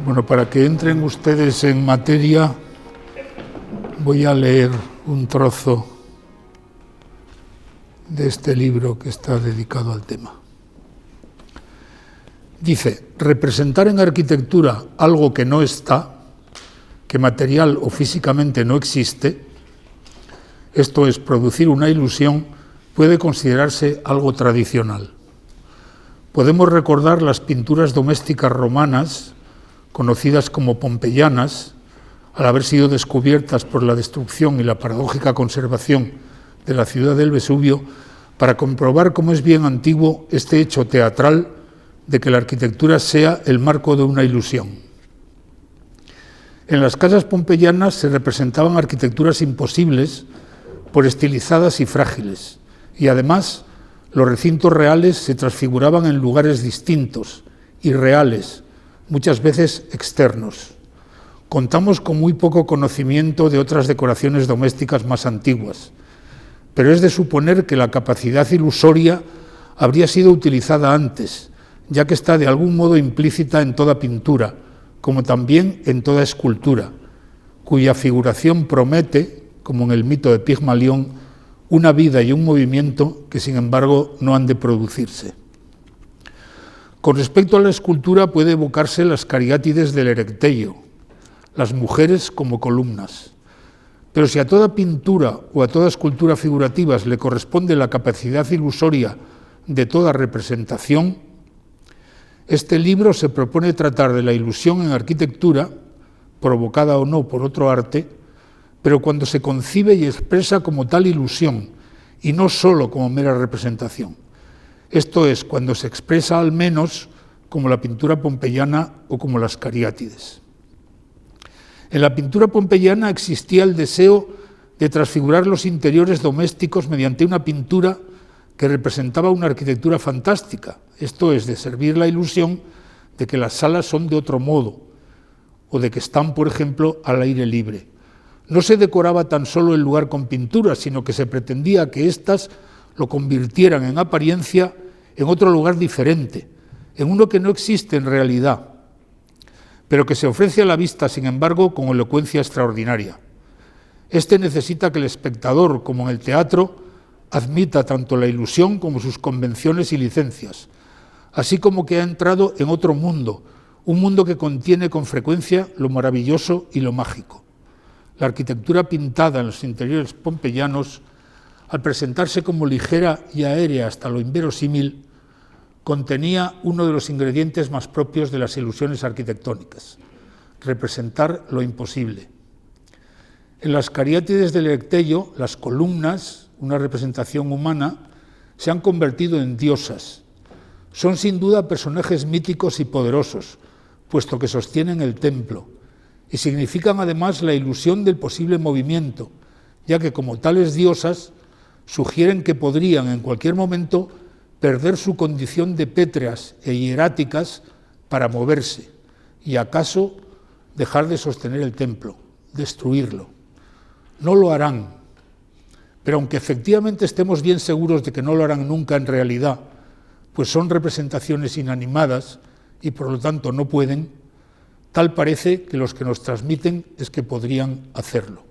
Bueno, para que entren ustedes en materia, voy a leer un trozo de este libro que está dedicado al tema. Dice: representar en arquitectura algo que no está, que material o físicamente no existe, esto es, producir una ilusión, puede considerarse algo tradicional. Podemos recordar las pinturas domésticas romanas, conocidas como pompeyanas, al haber sido descubiertas por la destrucción y la paradójica conservación de la ciudad del Vesubio, para comprobar cómo es bien antiguo este hecho teatral de que la arquitectura sea el marco de una ilusión. En las casas pompeyanas se representaban arquitecturas imposibles por estilizadas y frágiles, y además los recintos reales se transfiguraban en lugares distintos, irreales, muchas veces externos. Contamos con muy poco conocimiento de otras decoraciones domésticas más antiguas, pero es de suponer que la capacidad ilusoria habría sido utilizada antes, ya que está de algún modo implícita en toda pintura, como también en toda escultura, cuya figuración promete, como en el mito de Pigmalión, una vida y un movimiento que, sin embargo, no han de producirse. Con respecto a la escultura puede evocarse las cariátides del Erecteio, las mujeres como columnas. Pero si a toda pintura o a toda escultura figurativas le corresponde la capacidad ilusoria de toda representación, este libro se propone tratar de la ilusión en arquitectura, provocada o no por otro arte, pero cuando se concibe y expresa como tal ilusión, y no solo como mera representación. Esto es, cuando se expresa al menos como la pintura pompeyana o como las cariátides. En la pintura pompeyana existía el deseo de transfigurar los interiores domésticos mediante una pintura que representaba una arquitectura fantástica, esto es, de servir la ilusión de que las salas son de otro modo, o de que están, por ejemplo, al aire libre. No se decoraba tan solo el lugar con pinturas, sino que se pretendía que éstas lo convirtieran en apariencia en otro lugar diferente, en uno que no existe en realidad, pero que se ofrece a la vista, sin embargo, con elocuencia extraordinaria. Este necesita que el espectador, como en el teatro, admita tanto la ilusión como sus convenciones y licencias, así como que ha entrado en otro mundo, un mundo que contiene con frecuencia lo maravilloso y lo mágico. La arquitectura pintada en los interiores pompeyanos, al presentarse como ligera y aérea hasta lo inverosímil, contenía uno de los ingredientes más propios de las ilusiones arquitectónicas: representar lo imposible. En las cariátides del Erecteio, las columnas, una representación humana, se han convertido en diosas. Son sin duda personajes míticos y poderosos, puesto que sostienen el templo, y significan además la ilusión del posible movimiento, ya que como tales diosas sugieren que podrían en cualquier momento perder su condición de pétreas e hieráticas para moverse, y acaso dejar de sostener el templo, destruirlo. No lo harán, pero aunque efectivamente estemos bien seguros de que no lo harán nunca en realidad, pues son representaciones inanimadas y por lo tanto no pueden, tal parece que los que nos transmiten es que podrían hacerlo.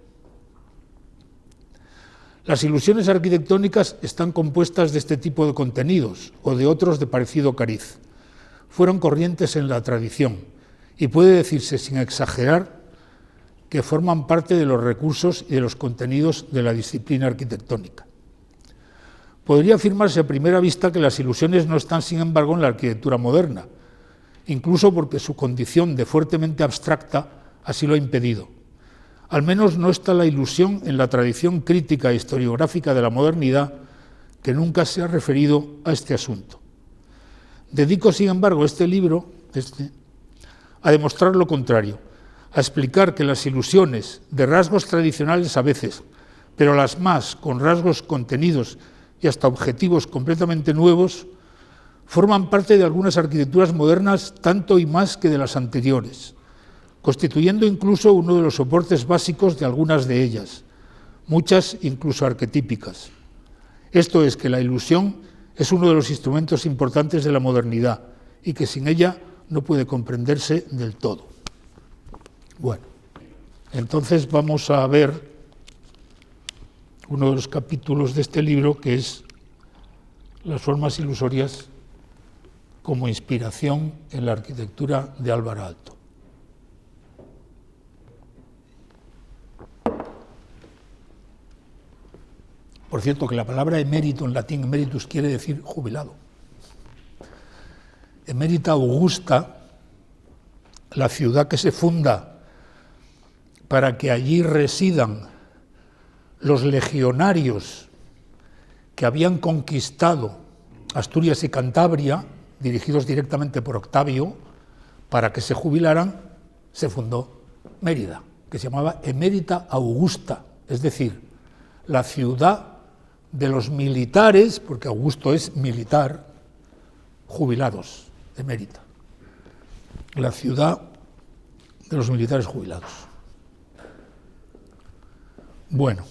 Las ilusiones arquitectónicas están compuestas de este tipo de contenidos o de otros de parecido cariz. Fueron corrientes en la tradición y puede decirse sin exagerar que forman parte de los recursos y de los contenidos de la disciplina arquitectónica. Podría afirmarse a primera vista que las ilusiones no están, sin embargo, en la arquitectura moderna, incluso porque su condición de fuertemente abstracta así lo ha impedido. Al menos no está la ilusión en la tradición crítica e historiográfica de la modernidad, que nunca se ha referido a este asunto. Dedico, sin embargo, este libro a demostrar lo contrario, a explicar que las ilusiones, de rasgos tradicionales a veces, pero las más con rasgos contenidos y hasta objetivos completamente nuevos, forman parte de algunas arquitecturas modernas tanto y más que de las anteriores, constituyendo incluso uno de los soportes básicos de algunas de ellas, muchas incluso arquetípicas. Esto es, que la ilusión es uno de los instrumentos importantes de la modernidad y que sin ella no puede comprenderse del todo. Bueno, entonces vamos a ver uno de los capítulos de este libro, que es las formas ilusorias como inspiración en la arquitectura de Álvaro Aalto. Por cierto, que la palabra emérito en latín, emeritus, quiere decir jubilado. Emerita Augusta, la ciudad que se funda para que allí residan los legionarios que habían conquistado Asturias y Cantabria, dirigidos directamente por Octavio, para que se jubilaran, se fundó Mérida, que se llamaba Emérita Augusta, es decir, la ciudad de los militares, porque Augusto es militar, jubilados, emérita. La ciudad de los militares jubilados. Bueno,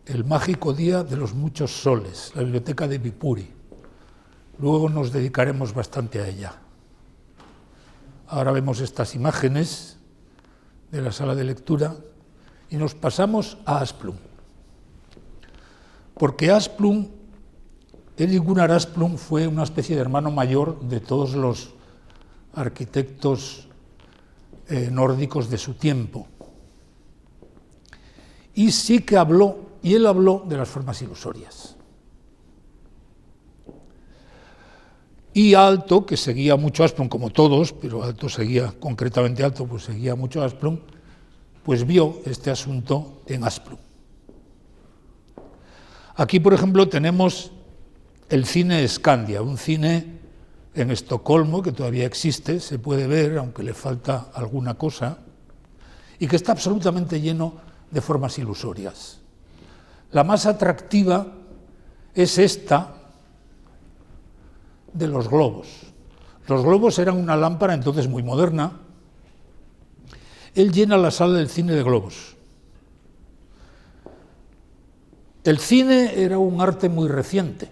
el mágico día de los muchos soles, la biblioteca de Bipuri. Luego nos dedicaremos bastante a ella. Ahora vemos estas imágenes de la sala de lectura y nos pasamos a Asplund. Porque Asplund, Erik Gunnar Asplund, fue una especie de hermano mayor de todos los arquitectos nórdicos de su tiempo. Y sí que él habló de las formas ilusorias. Y Aalto, que seguía mucho a Asplund, como todos, pero Aalto seguía, concretamente Aalto, pues seguía mucho a Asplund, pues vio este asunto en Asplund. Aquí, por ejemplo, tenemos el cine Scandia, un cine en Estocolmo que todavía existe, se puede ver, aunque le falta alguna cosa, y que está absolutamente lleno de formas ilusorias. La más atractiva es esta de los globos. Los globos eran una lámpara entonces muy moderna. Él llena la sala del cine de globos. El cine era un arte muy reciente.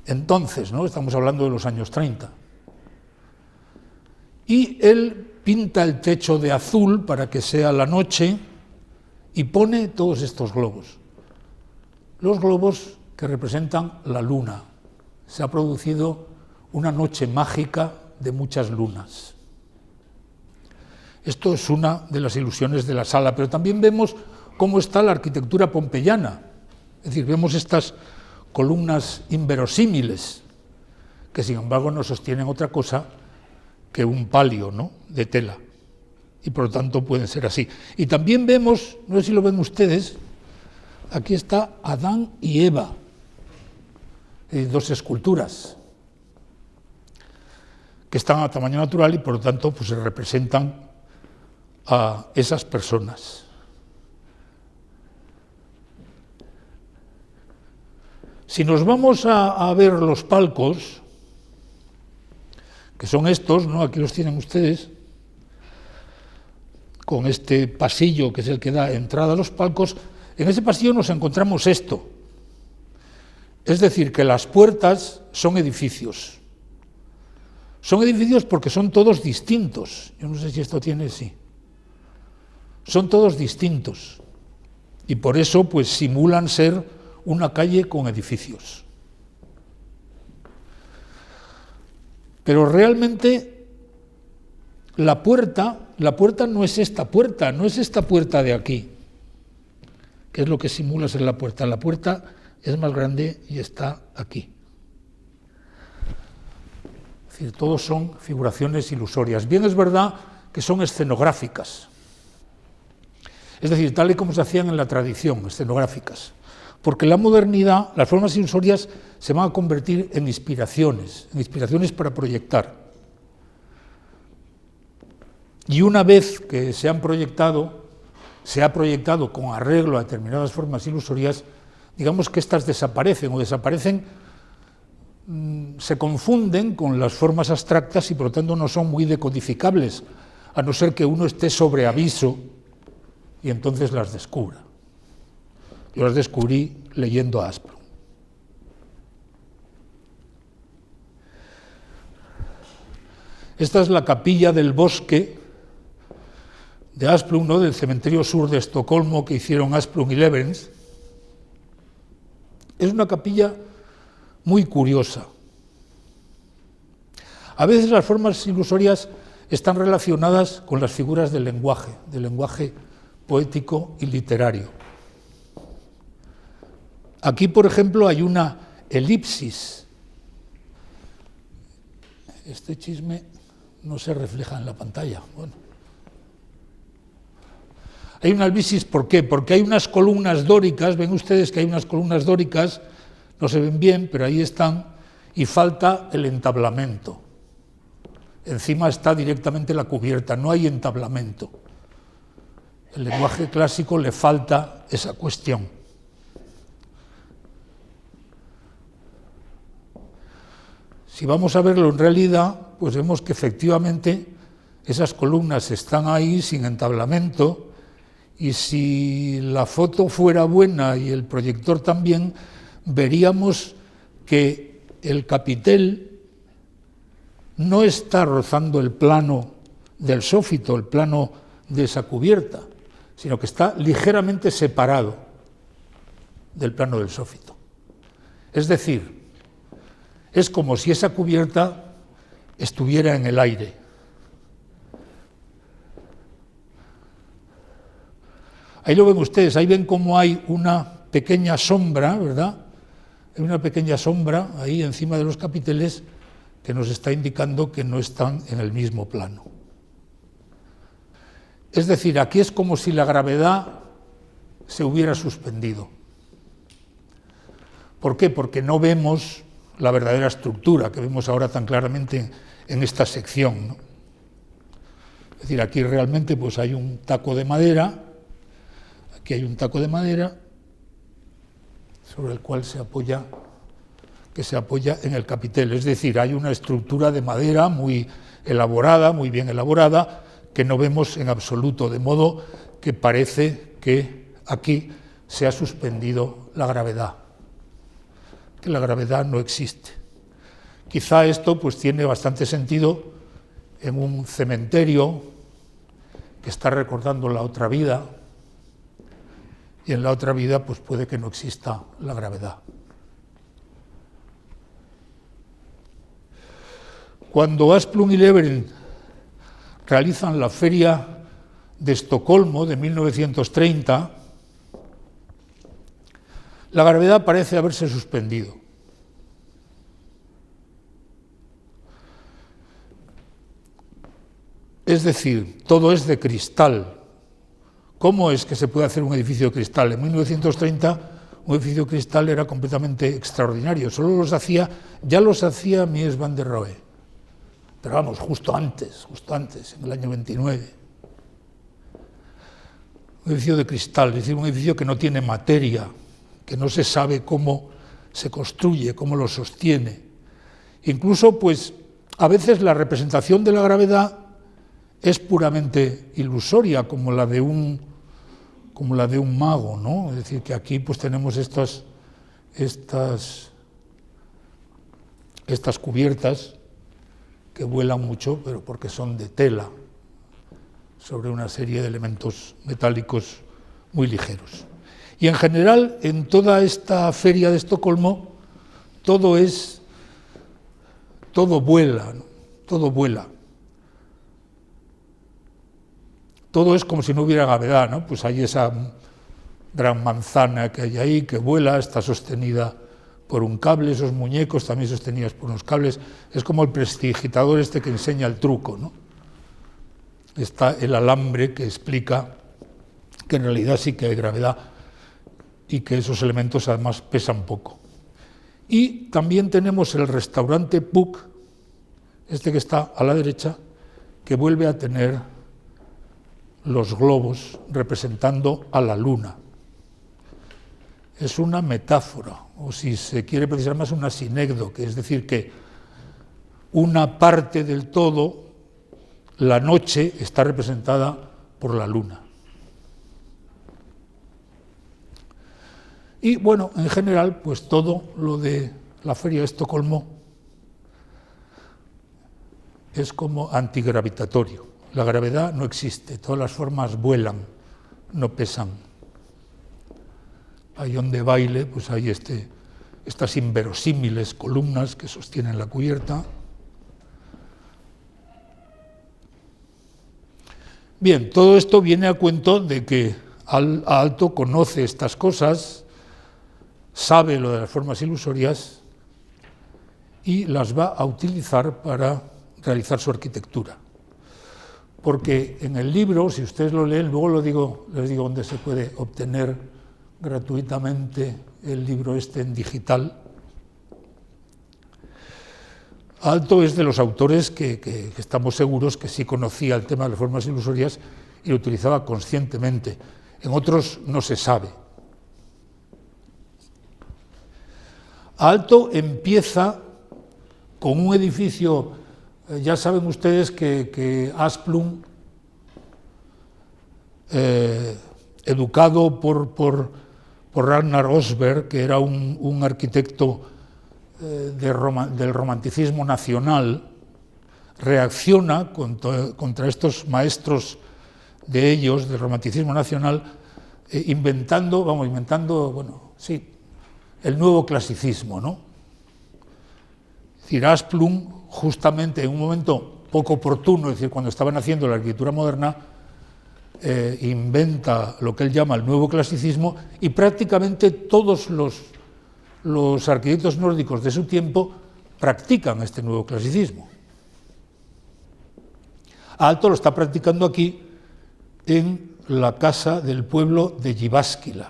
Entonces, ¿no? Estamos hablando de los años 30. Y él pinta el techo de azul para que sea la noche y pone todos estos globos. Los globos que representan la luna. Se ha producido una noche mágica de muchas lunas. Esto es una de las ilusiones de la sala, pero también vemos cómo está la arquitectura pompeyana. Es decir, vemos estas columnas inverosímiles, que sin embargo no sostienen otra cosa que un palio, ¿no?, de tela, y por lo tanto pueden ser así. Y también vemos, no sé si lo ven ustedes, aquí está Adán y Eva, dos esculturas que están a tamaño natural y por lo tanto pues se representan a esas personas. Si nos vamos a ver los palcos, que son estos, ¿no? Aquí los tienen ustedes, con este pasillo que es el que da entrada a los palcos, en ese pasillo nos encontramos esto. Es decir, que las puertas son edificios. Son edificios porque son todos distintos. Yo no sé si esto tiene, sí. Son todos distintos. Y por eso, pues, simulan ser una calle con edificios. Pero realmente la puerta no es esta puerta, no es esta puerta de aquí, que es lo que simula ser la puerta. La puerta es más grande y está aquí. Es decir, todos son figuraciones ilusorias. Bien es verdad que son escenográficas. Es decir, tal y como se hacían en la tradición, escenográficas. Porque en la modernidad las formas ilusorias se van a convertir en inspiraciones para proyectar. Y una vez que se ha proyectado con arreglo a determinadas formas ilusorias, digamos que estas desaparecen, se confunden con las formas abstractas y por lo tanto no son muy decodificables, a no ser que uno esté sobre aviso y entonces las descubra. Yo las descubrí leyendo a Asplund. Esta es la capilla del bosque de Asplund, ¿no?, del cementerio sur de Estocolmo que hicieron Asplund y Leverentz. Es una capilla muy curiosa. A veces las formas ilusorias están relacionadas con las figuras del lenguaje poético y literario. Aquí, por ejemplo, hay una elipsis. Este chisme no se refleja en la pantalla. Bueno. Hay una elipsis, ¿por qué? Porque hay unas columnas dóricas, ven ustedes que hay unas columnas dóricas, no se ven bien, pero ahí están, y falta el entablamento. Encima está directamente la cubierta, no hay entablamento. El lenguaje clásico le falta esa cuestión. Si vamos a verlo en realidad, pues vemos que efectivamente esas columnas están ahí sin entablamento, y si la foto fuera buena y el proyector también, veríamos que el capitel no está rozando el plano del sófito, el plano de esa cubierta, sino que está ligeramente separado del plano del sófito. Es decir, es como si esa cubierta estuviera en el aire. Ahí lo ven ustedes, ahí ven cómo hay una pequeña sombra, ¿verdad? Hay una pequeña sombra ahí encima de los capiteles que nos está indicando que no están en el mismo plano. Es decir, aquí es como si la gravedad se hubiera suspendido. ¿Por qué? Porque no vemos la verdadera estructura que vemos ahora tan claramente en esta sección, ¿no? Es decir, aquí realmente pues hay un taco de madera, aquí hay un taco de madera sobre el cual se apoya en el capitel. Es decir, hay una estructura de madera muy elaborada, muy bien elaborada, que no vemos en absoluto, de modo que parece que aquí se ha suspendido la gravedad, que la gravedad no existe. Quizá esto pues tiene bastante sentido en un cementerio que está recordando la otra vida, y en la otra vida pues puede que no exista la gravedad. Cuando Asplund y Leverentz realizan la Feria de Estocolmo de 1930, la gravedad parece haberse suspendido. Es decir, todo es de cristal. ¿Cómo es que se puede hacer un edificio de cristal? En 1930 un edificio de cristal era completamente extraordinario. Ya los hacía Mies van der Rohe. Pero vamos, justo antes, en el año 29. Un edificio de cristal, es decir, un edificio que no tiene materia, que no se sabe cómo se construye, cómo lo sostiene. Incluso, pues, a veces la representación de la gravedad es puramente ilusoria, como la de un mago, ¿no? Es decir, que aquí pues tenemos estas cubiertas que vuelan mucho, pero porque son de tela, sobre una serie de elementos metálicos muy ligeros. Y en general, en toda esta feria de Estocolmo, todo vuela, ¿no? Todo vuela. Todo es como si no hubiera gravedad, ¿no? Pues hay esa gran manzana que hay ahí, que vuela, está sostenida por un cable, esos muñecos también sostenidos por unos cables. Es como el prestidigitador este que enseña el truco, ¿no? Está el alambre que explica que en realidad sí que hay gravedad y que esos elementos además pesan poco. Y también tenemos el restaurante Puck, este que está a la derecha, que vuelve a tener los globos representando a la luna. Es una metáfora, o si se quiere precisar más, una sinécdoque, es decir, que una parte del todo, la noche, está representada por la luna. Y bueno, en general, pues todo lo de la Feria de Estocolmo es como antigravitatorio. La gravedad no existe, todas las formas vuelan, no pesan. Ahí donde baile, pues hay estas inverosímiles columnas que sostienen la cubierta. Bien, todo esto viene a cuento de que Aalto conoce estas cosas, sabe lo de las formas ilusorias y las va a utilizar para realizar su arquitectura. Porque en el libro, si ustedes lo leen, luego les digo dónde se puede obtener gratuitamente el libro en digital. Aalto es de los autores que estamos seguros que sí conocía el tema de las formas ilusorias y lo utilizaba conscientemente. En otros no se sabe. Aalto empieza con un edificio, ya saben ustedes que Asplund, educado por Ragnar Östberg, que era un arquitecto del romanticismo nacional, reacciona contra estos maestros de ellos, del romanticismo nacional, inventando, el nuevo clasicismo, ¿no? Es decir, Asplund, justamente en un momento poco oportuno, es decir, cuando estaban haciendo la arquitectura moderna, inventa lo que él llama el nuevo clasicismo y prácticamente todos los arquitectos nórdicos de su tiempo practican este nuevo clasicismo. Aalto lo está practicando aquí en la casa del pueblo de Jyväskylä,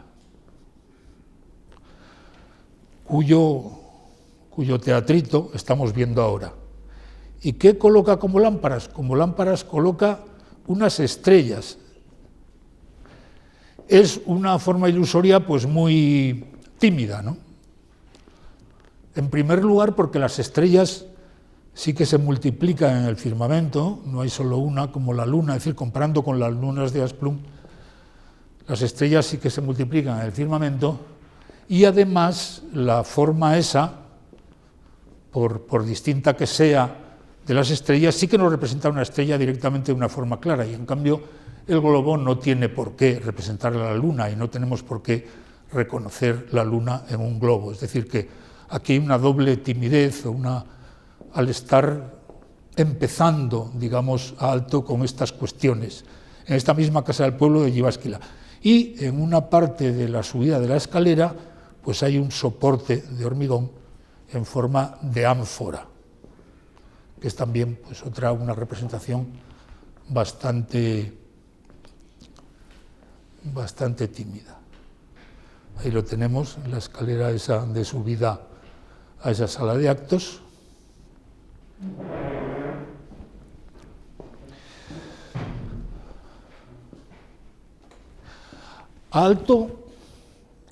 cuyo teatrito estamos viendo ahora. ¿Y qué coloca como lámparas? Como lámparas coloca unas estrellas. Es una forma ilusoria pues muy tímida, ¿no? En primer lugar, porque las estrellas sí que se multiplican en el firmamento, no hay solo una como la luna, es decir, comparando con las lunas de Asplund, las estrellas sí que se multiplican en el firmamento y además la forma esa, por distinta que sea de las estrellas, sí que nos representa una estrella directamente de una forma clara y en cambio el globo no tiene por qué representar a la luna y no tenemos por qué reconocer la luna en un globo, es decir que aquí hay una doble timidez al estar empezando, digamos, Aalto con estas cuestiones, en esta misma casa del pueblo de Jyväskylä. Y en una parte de la subida de la escalera, pues hay un soporte de hormigón en forma de ánfora, que es también pues, una representación bastante tímida. Ahí lo tenemos, la escalera esa de subida a esa sala de actos. Aalto,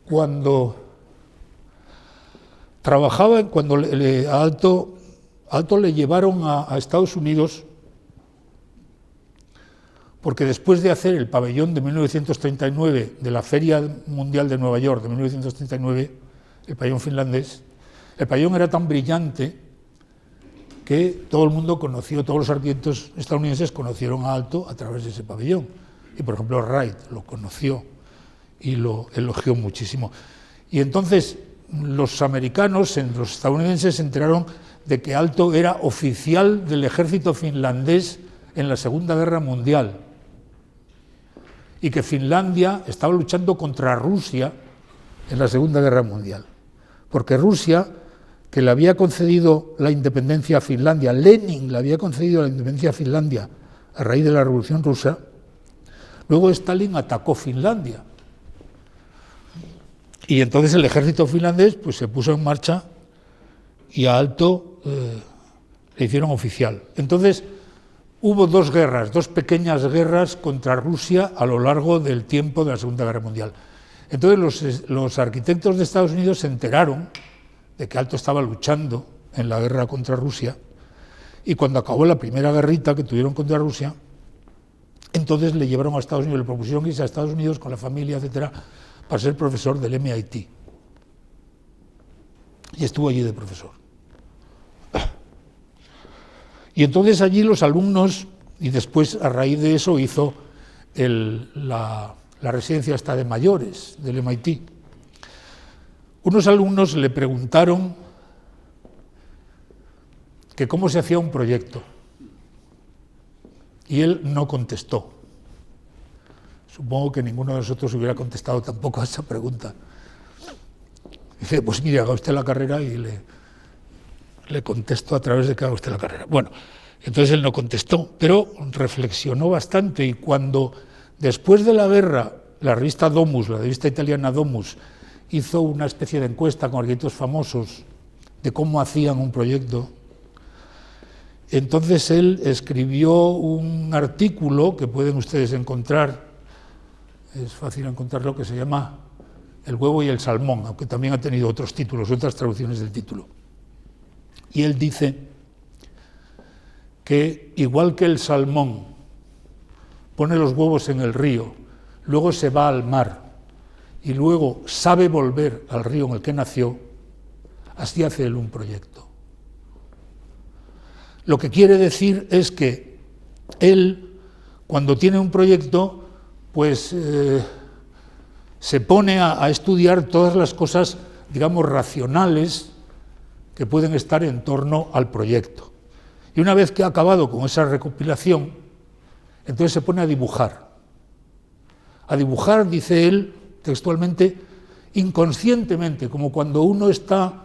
cuando trabajaba, cuando Aalto le llevaron a Estados Unidos, porque después de hacer el pabellón de 1939 de la Feria Mundial de Nueva York de 1939, el pabellón finlandés, el pabellón era tan brillante que todo el mundo conoció, todos los arquitectos estadounidenses conocieron a Aalto a través de ese pabellón. Y por ejemplo Wright lo conoció y lo elogió muchísimo. Y entonces los americanos, los estadounidenses, se enteraron de que Aalto era oficial del ejército finlandés en la Segunda Guerra Mundial y que Finlandia estaba luchando contra Rusia en la Segunda Guerra Mundial. Porque Rusia, que le había concedido la independencia a Finlandia, Lenin le había concedido la independencia a Finlandia a raíz de la Revolución Rusa, luego Stalin atacó Finlandia. Y entonces el ejército finlandés pues, se puso en marcha y a Aalto le hicieron oficial. Entonces hubo dos pequeñas guerras contra Rusia a lo largo del tiempo de la Segunda Guerra Mundial. Entonces los arquitectos de Estados Unidos se enteraron de que Aalto estaba luchando en la guerra contra Rusia y cuando acabó la primera guerrita que tuvieron contra Rusia, entonces le llevaron a Estados Unidos, le propusieron irse a Estados Unidos con la familia, etcétera, para ser profesor del MIT. Y estuvo allí de profesor. Y entonces allí los alumnos, y después a raíz de eso hizo la residencia esta de mayores del MIT, unos alumnos le preguntaron que cómo se hacía un proyecto, y él no contestó. Supongo que ninguno de nosotros hubiera contestado tampoco a esa pregunta. Dice, pues mire, haga usted la carrera y le contesto a través de que haga usted la carrera. Bueno, entonces él no contestó, pero reflexionó bastante, y cuando después de la guerra la revista Domus, la revista italiana Domus, hizo una especie de encuesta con arquitectos famosos de cómo hacían un proyecto, entonces él escribió un artículo que pueden ustedes encontrar, es fácil encontrarlo, que se llama El huevo y el salmón, aunque también ha tenido otros títulos, otras traducciones del título. Y él dice que igual que el salmón pone los huevos en el río, luego se va al mar y luego sabe volver al río en el que nació, así hace él un proyecto. Lo que quiere decir es que él, cuando tiene un proyecto, pues se pone a estudiar todas las cosas, digamos, racionales que pueden estar en torno al proyecto. Y una vez que ha acabado con esa recopilación, entonces se pone a dibujar. A dibujar, dice él textualmente, inconscientemente, como cuando uno está,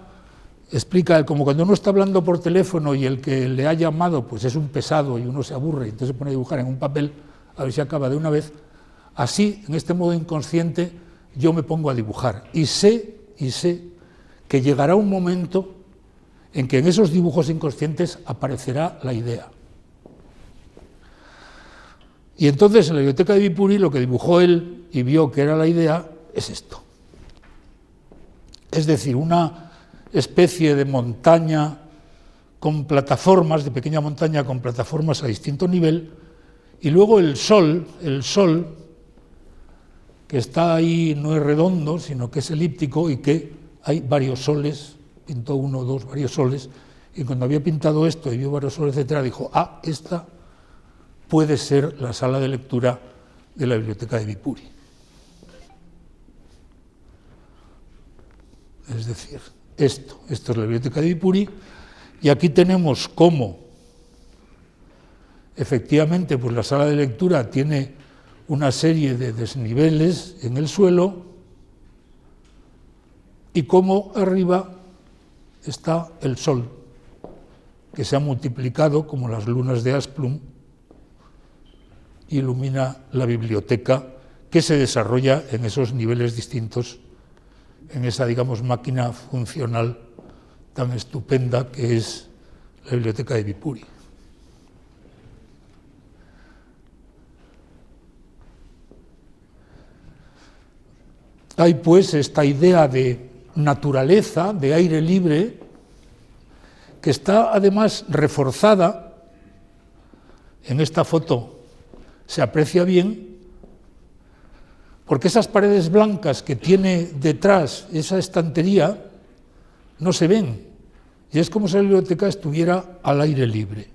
explica él, como cuando uno está hablando por teléfono y el que le ha llamado pues es un pesado y uno se aburre y entonces se pone a dibujar en un papel a ver si acaba de una vez. Así, en este modo inconsciente, yo me pongo a dibujar y sé que llegará un momento en que en esos dibujos inconscientes aparecerá la idea. Y entonces en la biblioteca de Viipuri lo que dibujó él y vio que era la idea es esto. Es decir, una especie de montaña con plataformas, de pequeña montaña con plataformas a distinto nivel, y luego el sol que está ahí no es redondo, sino que es elíptico y que hay varios soles, pintó uno, dos, varios soles, y cuando había pintado esto y vio varios soles, etcétera, dijo, esta puede ser la sala de lectura de la biblioteca de Viipuri. Es decir, esto es la biblioteca de Viipuri, y aquí tenemos cómo, efectivamente, pues la sala de lectura tiene una serie de desniveles en el suelo, y cómo arriba está el sol, que se ha multiplicado como las lunas de Asplund, ilumina la biblioteca que se desarrolla en esos niveles distintos, en esa, digamos, máquina funcional tan estupenda que es la biblioteca de Viipuri. Hay pues esta idea de naturaleza, de aire libre, que está además reforzada, en esta foto se aprecia bien, porque esas paredes blancas que tiene detrás esa estantería no se ven, y es como si la biblioteca estuviera al aire libre,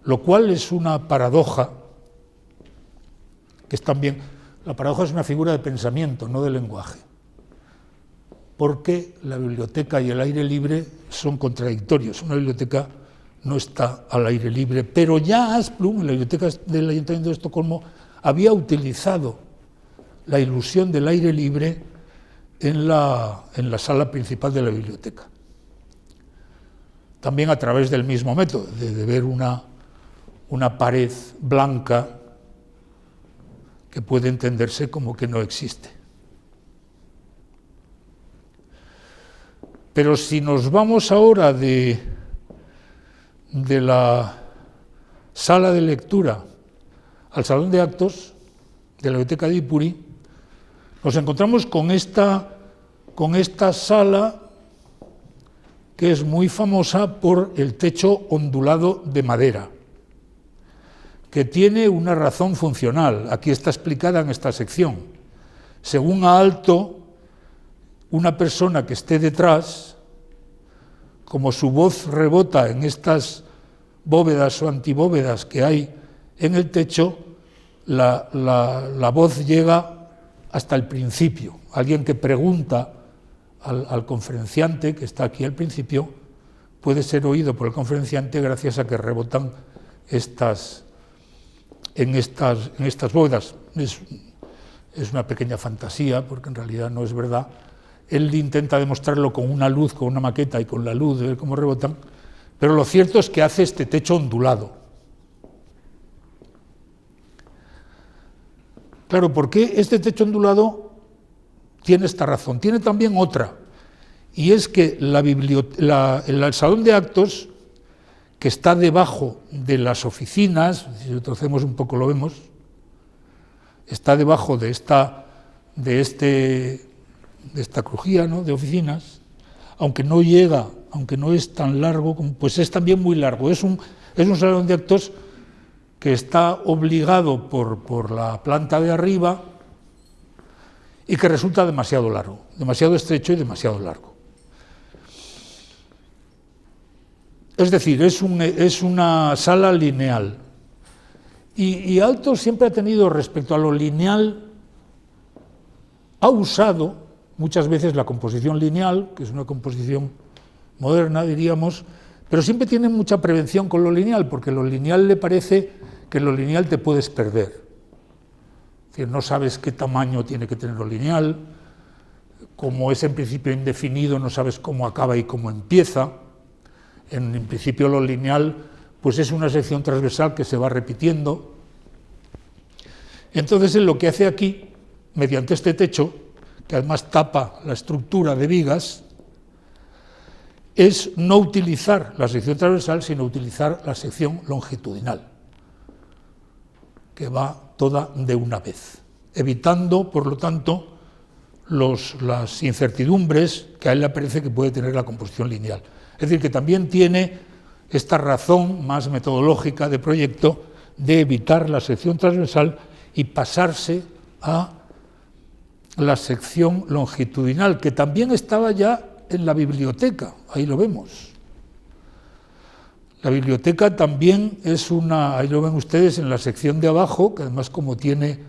lo cual es una paradoja, que es también, la paradoja es una figura de pensamiento, no de lenguaje, porque la biblioteca y el aire libre son contradictorios. Una biblioteca no está al aire libre, pero ya Asplund, en la biblioteca del Ayuntamiento de Estocolmo, había utilizado la ilusión del aire libre en la sala principal de la biblioteca. También a través del mismo método, de ver una pared blanca que puede entenderse como que no existe. Pero si nos vamos ahora de la sala de lectura al salón de actos de la biblioteca de Viipuri, nos encontramos con esta sala que es muy famosa por el techo ondulado de madera, que tiene una razón funcional. Aquí está explicada en esta sección. Según a alto una persona que esté detrás, como su voz rebota en estas bóvedas o antibóvedas que hay en el techo, la voz llega hasta el principio. Alguien que pregunta al conferenciante, que está aquí al principio, puede ser oído por el conferenciante gracias a que rebotan en estas bóvedas. Es una pequeña fantasía, porque en realidad no es verdad. Él intenta demostrarlo con una luz, con una maqueta y con la luz, de ver cómo rebotan, pero lo cierto es que hace este techo ondulado. Claro, ¿por qué este techo ondulado tiene esta razón? Tiene también otra, y es que el salón de actos, que está debajo de las oficinas, si retrocedemos un poco lo vemos, está debajo de esta crujía, ¿no?, de oficinas, aunque no llega, aunque no es tan largo, pues es también muy largo. Es un salón de actos que está obligado por la planta de arriba y que resulta demasiado largo, demasiado estrecho y demasiado largo. Es decir, es una sala lineal. Y Aalto siempre ha tenido, respecto a lo lineal, ha usado muchas veces la composición lineal, que es una composición moderna, diríamos, pero siempre tiene mucha prevención con lo lineal, porque lo lineal le parece que en lo lineal te puedes perder. Es decir, no sabes qué tamaño tiene que tener lo lineal, como es en principio indefinido, no sabes cómo acaba y cómo empieza. En principio lo lineal pues es una sección transversal que se va repitiendo. Entonces él lo que hace aquí, mediante este techo, que además tapa la estructura de vigas, es no utilizar la sección transversal, sino utilizar la sección longitudinal, que va toda de una vez, evitando, por lo tanto, las incertidumbres que a él le parece que puede tener la composición lineal. Es decir, que también tiene esta razón más metodológica de proyecto de evitar la sección transversal y pasarse a la sección longitudinal, que también estaba ya en la biblioteca, ahí lo vemos. La biblioteca también es ahí lo ven ustedes en la sección de abajo, que además como tiene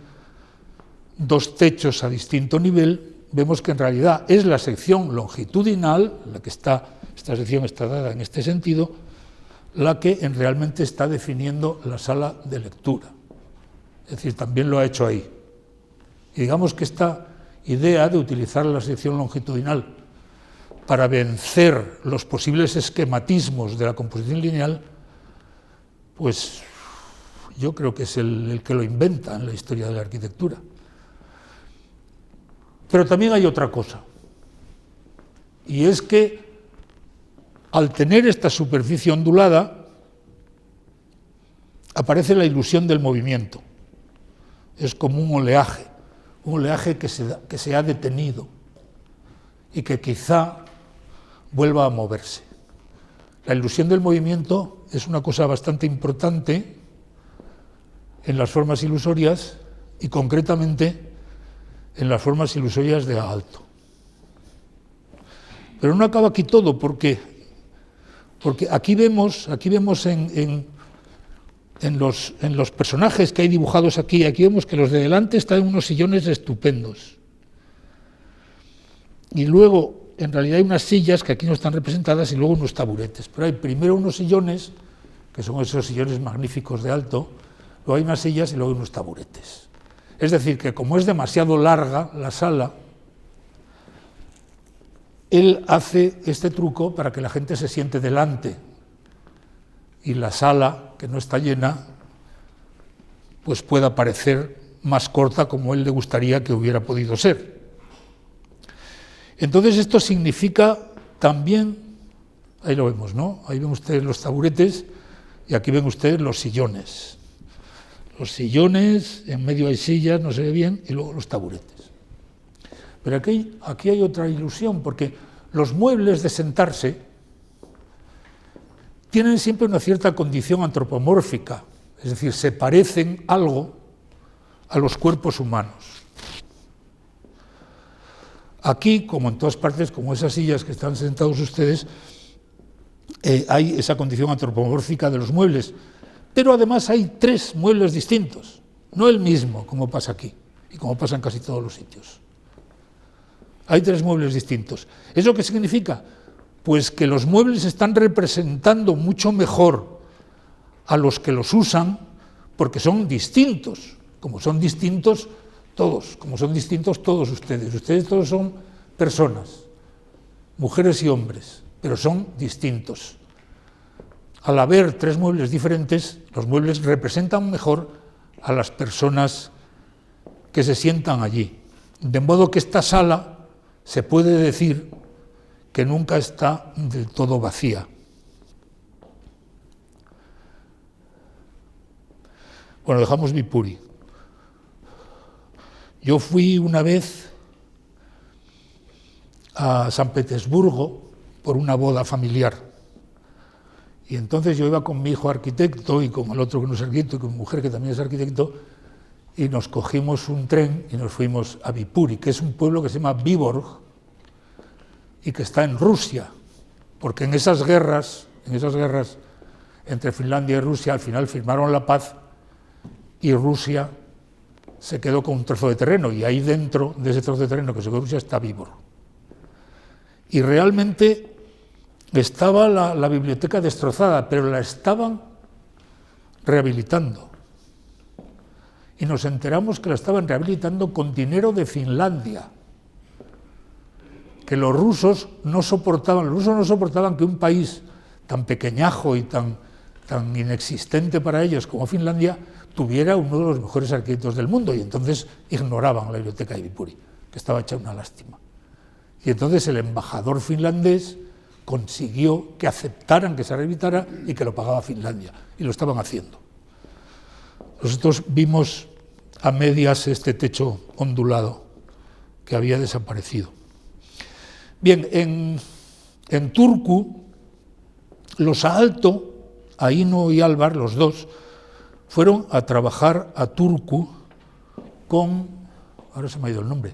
dos techos a distinto nivel, vemos que en realidad es la sección longitudinal, esta sección está dada en este sentido, la que realmente está definiendo la sala de lectura. Es decir, también lo ha hecho ahí. Y digamos que esta idea de utilizar la sección longitudinal para vencer los posibles esquematismos de la composición lineal, pues yo creo que es el que lo inventa en la historia de la arquitectura. Pero también hay otra cosa, y es que al tener esta superficie ondulada, aparece la ilusión del movimiento. Es como un oleaje que se ha detenido y que quizá vuelva a moverse. La ilusión del movimiento es una cosa bastante importante en las formas ilusorias y concretamente en las formas ilusorias de Aalto. Pero no acaba aquí todo, porque aquí vemos en los personajes que hay dibujados aquí vemos que los de delante están en unos sillones estupendos. Y luego, en realidad hay unas sillas que aquí no están representadas y luego unos taburetes. Pero hay primero unos sillones, que son esos sillones magníficos de Aalto, luego hay unas sillas y luego unos taburetes. Es decir, que como es demasiado larga la sala, él hace este truco para que la gente se siente delante y la sala, que no está llena, pues pueda parecer más corta como él le gustaría que hubiera podido ser. Entonces esto significa también, ahí lo vemos, ¿no? Ahí ven ustedes los taburetes y aquí ven ustedes los sillones. Los sillones, en medio hay sillas, no se ve bien, y luego los taburetes. Pero aquí hay otra ilusión, porque los muebles de sentarse tienen siempre una cierta condición antropomórfica, es decir, se parecen algo a los cuerpos humanos. Aquí, como en todas partes, como esas sillas que están sentados ustedes, hay esa condición antropomórfica de los muebles, pero además hay 3 muebles distintos, no el mismo, como pasa aquí y como pasa en casi todos los sitios. Hay 3 muebles distintos. ¿Eso qué significa? Pues que los muebles están representando mucho mejor a los que los usan porque son distintos, como son distintos todos, como son distintos todos ustedes. Ustedes todos son personas, mujeres y hombres, pero son distintos. Al haber 3 muebles diferentes, los muebles representan mejor a las personas que se sientan allí. De modo que esta sala se puede decir que nunca está del todo vacía. Bueno, dejamos Viipuri. Yo fui una vez a San Petersburgo por una boda familiar. Y entonces yo iba con mi hijo arquitecto y con el otro que no es arquitecto y con mi mujer que también es arquitecto, y nos cogimos un tren y nos fuimos a Viipuri, que es un pueblo que se llama Vyborg y que está en Rusia, porque en esas guerras entre Finlandia y Rusia al final firmaron la paz y Rusia se quedó con un trozo de terreno, y ahí dentro de ese trozo de terreno que se quedó Rusia está Vyborg. Y realmente estaba la biblioteca destrozada, pero la estaban rehabilitando. Y nos enteramos que la estaban rehabilitando con dinero de Finlandia, que los rusos no soportaban que un país tan pequeñajo y tan inexistente para ellos como Finlandia tuviera uno de los mejores arquitectos del mundo, y entonces ignoraban la biblioteca de Viipuri, que estaba hecha una lástima. Y entonces el embajador finlandés consiguió que aceptaran que se rehabilitara y que lo pagaba Finlandia, y lo estaban haciendo. Nosotros vimos a medias este techo ondulado que había desaparecido. Bien, en Turku, los Aalto, Aino y Álvar, los dos, fueron a trabajar a Turku con, ahora se me ha ido el nombre,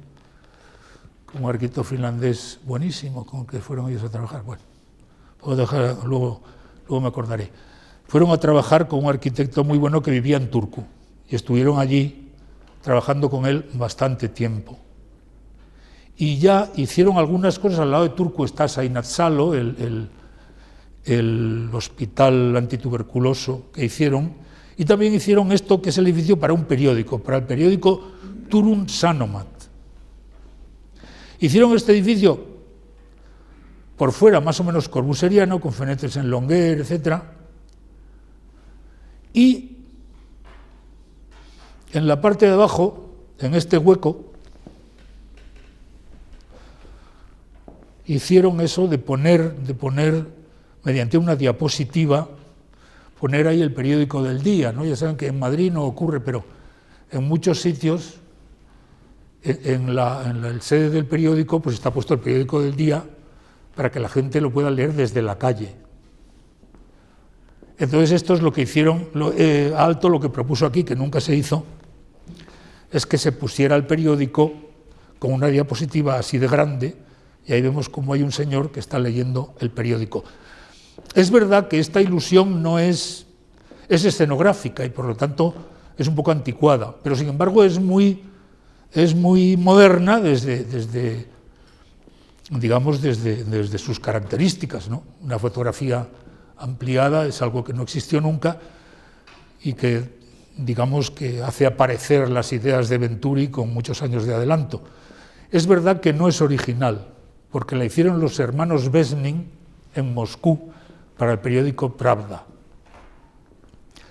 con un arquitecto finlandés buenísimo con el que fueron ellos a trabajar. Bueno, puedo dejar, luego me acordaré. Fueron a trabajar con un arquitecto muy bueno que vivía en Turku y estuvieron allí trabajando con él bastante tiempo. Y ya hicieron algunas cosas. Al lado de Turku está Seinäjoki, el hospital antituberculoso que hicieron, y también hicieron esto que es el edificio para un periódico, para el periódico Turun Sanomat. Hicieron este edificio por fuera más o menos corbuseriano, con fenestras en longueur, etc. Y en la parte de abajo, en este hueco, hicieron eso de poner mediante una diapositiva, poner ahí el periódico del día, ¿no? Ya saben que en Madrid no ocurre, pero en muchos sitios, en la sede del periódico, pues está puesto el periódico del día para que la gente lo pueda leer desde la calle. Entonces esto es lo que hicieron. Aalto lo que propuso aquí, que nunca se hizo, es que se pusiera el periódico con una diapositiva así de grande, y ahí vemos cómo hay un señor que está leyendo el periódico. Es verdad que esta ilusión no es escenográfica y por lo tanto es un poco anticuada, pero sin embargo es muy moderna desde sus características, ¿no? Una fotografía ampliada es algo que no existió nunca y que, digamos, que hace aparecer las ideas de Venturi con muchos años de adelanto. Es verdad que no es original, porque la hicieron los hermanos Vesnin en Moscú para el periódico Pravda.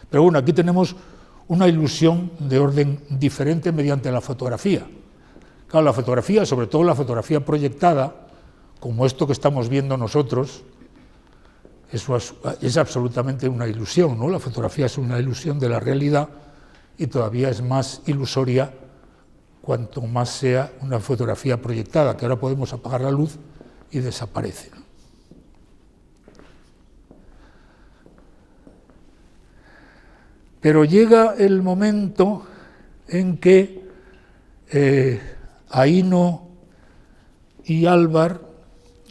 Pero bueno, aquí tenemos una ilusión de orden diferente mediante la fotografía. Claro, la fotografía, sobre todo la fotografía proyectada, como esto que estamos viendo nosotros, eso es absolutamente una ilusión, ¿no? La fotografía es una ilusión de la realidad y todavía es más ilusoria cuanto más sea una fotografía proyectada, que ahora podemos apagar la luz y desaparece, ¿no? Pero llega el momento en que Aino y Álvar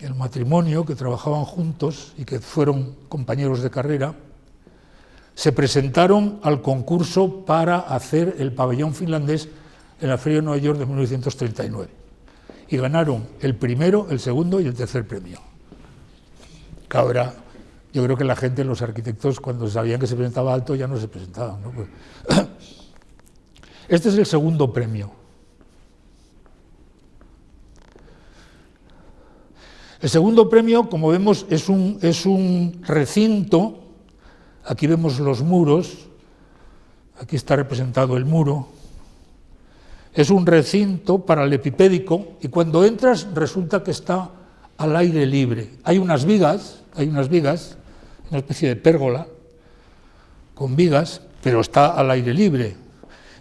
el matrimonio, que trabajaban juntos y que fueron compañeros de carrera, se presentaron al concurso para hacer el pabellón finlandés en la Feria de Nueva York de 1939. Y ganaron el primero, el segundo y el tercer premio. Que ahora, yo creo que la gente, los arquitectos, cuando sabían que se presentaba alto, ya no se presentaban, ¿no? Pues, este es el segundo premio. El segundo premio, como vemos, es un recinto. Aquí vemos los muros, aquí está representado el muro. Es un recinto paralelepípedico y cuando entras resulta que está al aire libre. Hay unas vigas, una especie de pérgola con vigas, pero está al aire libre.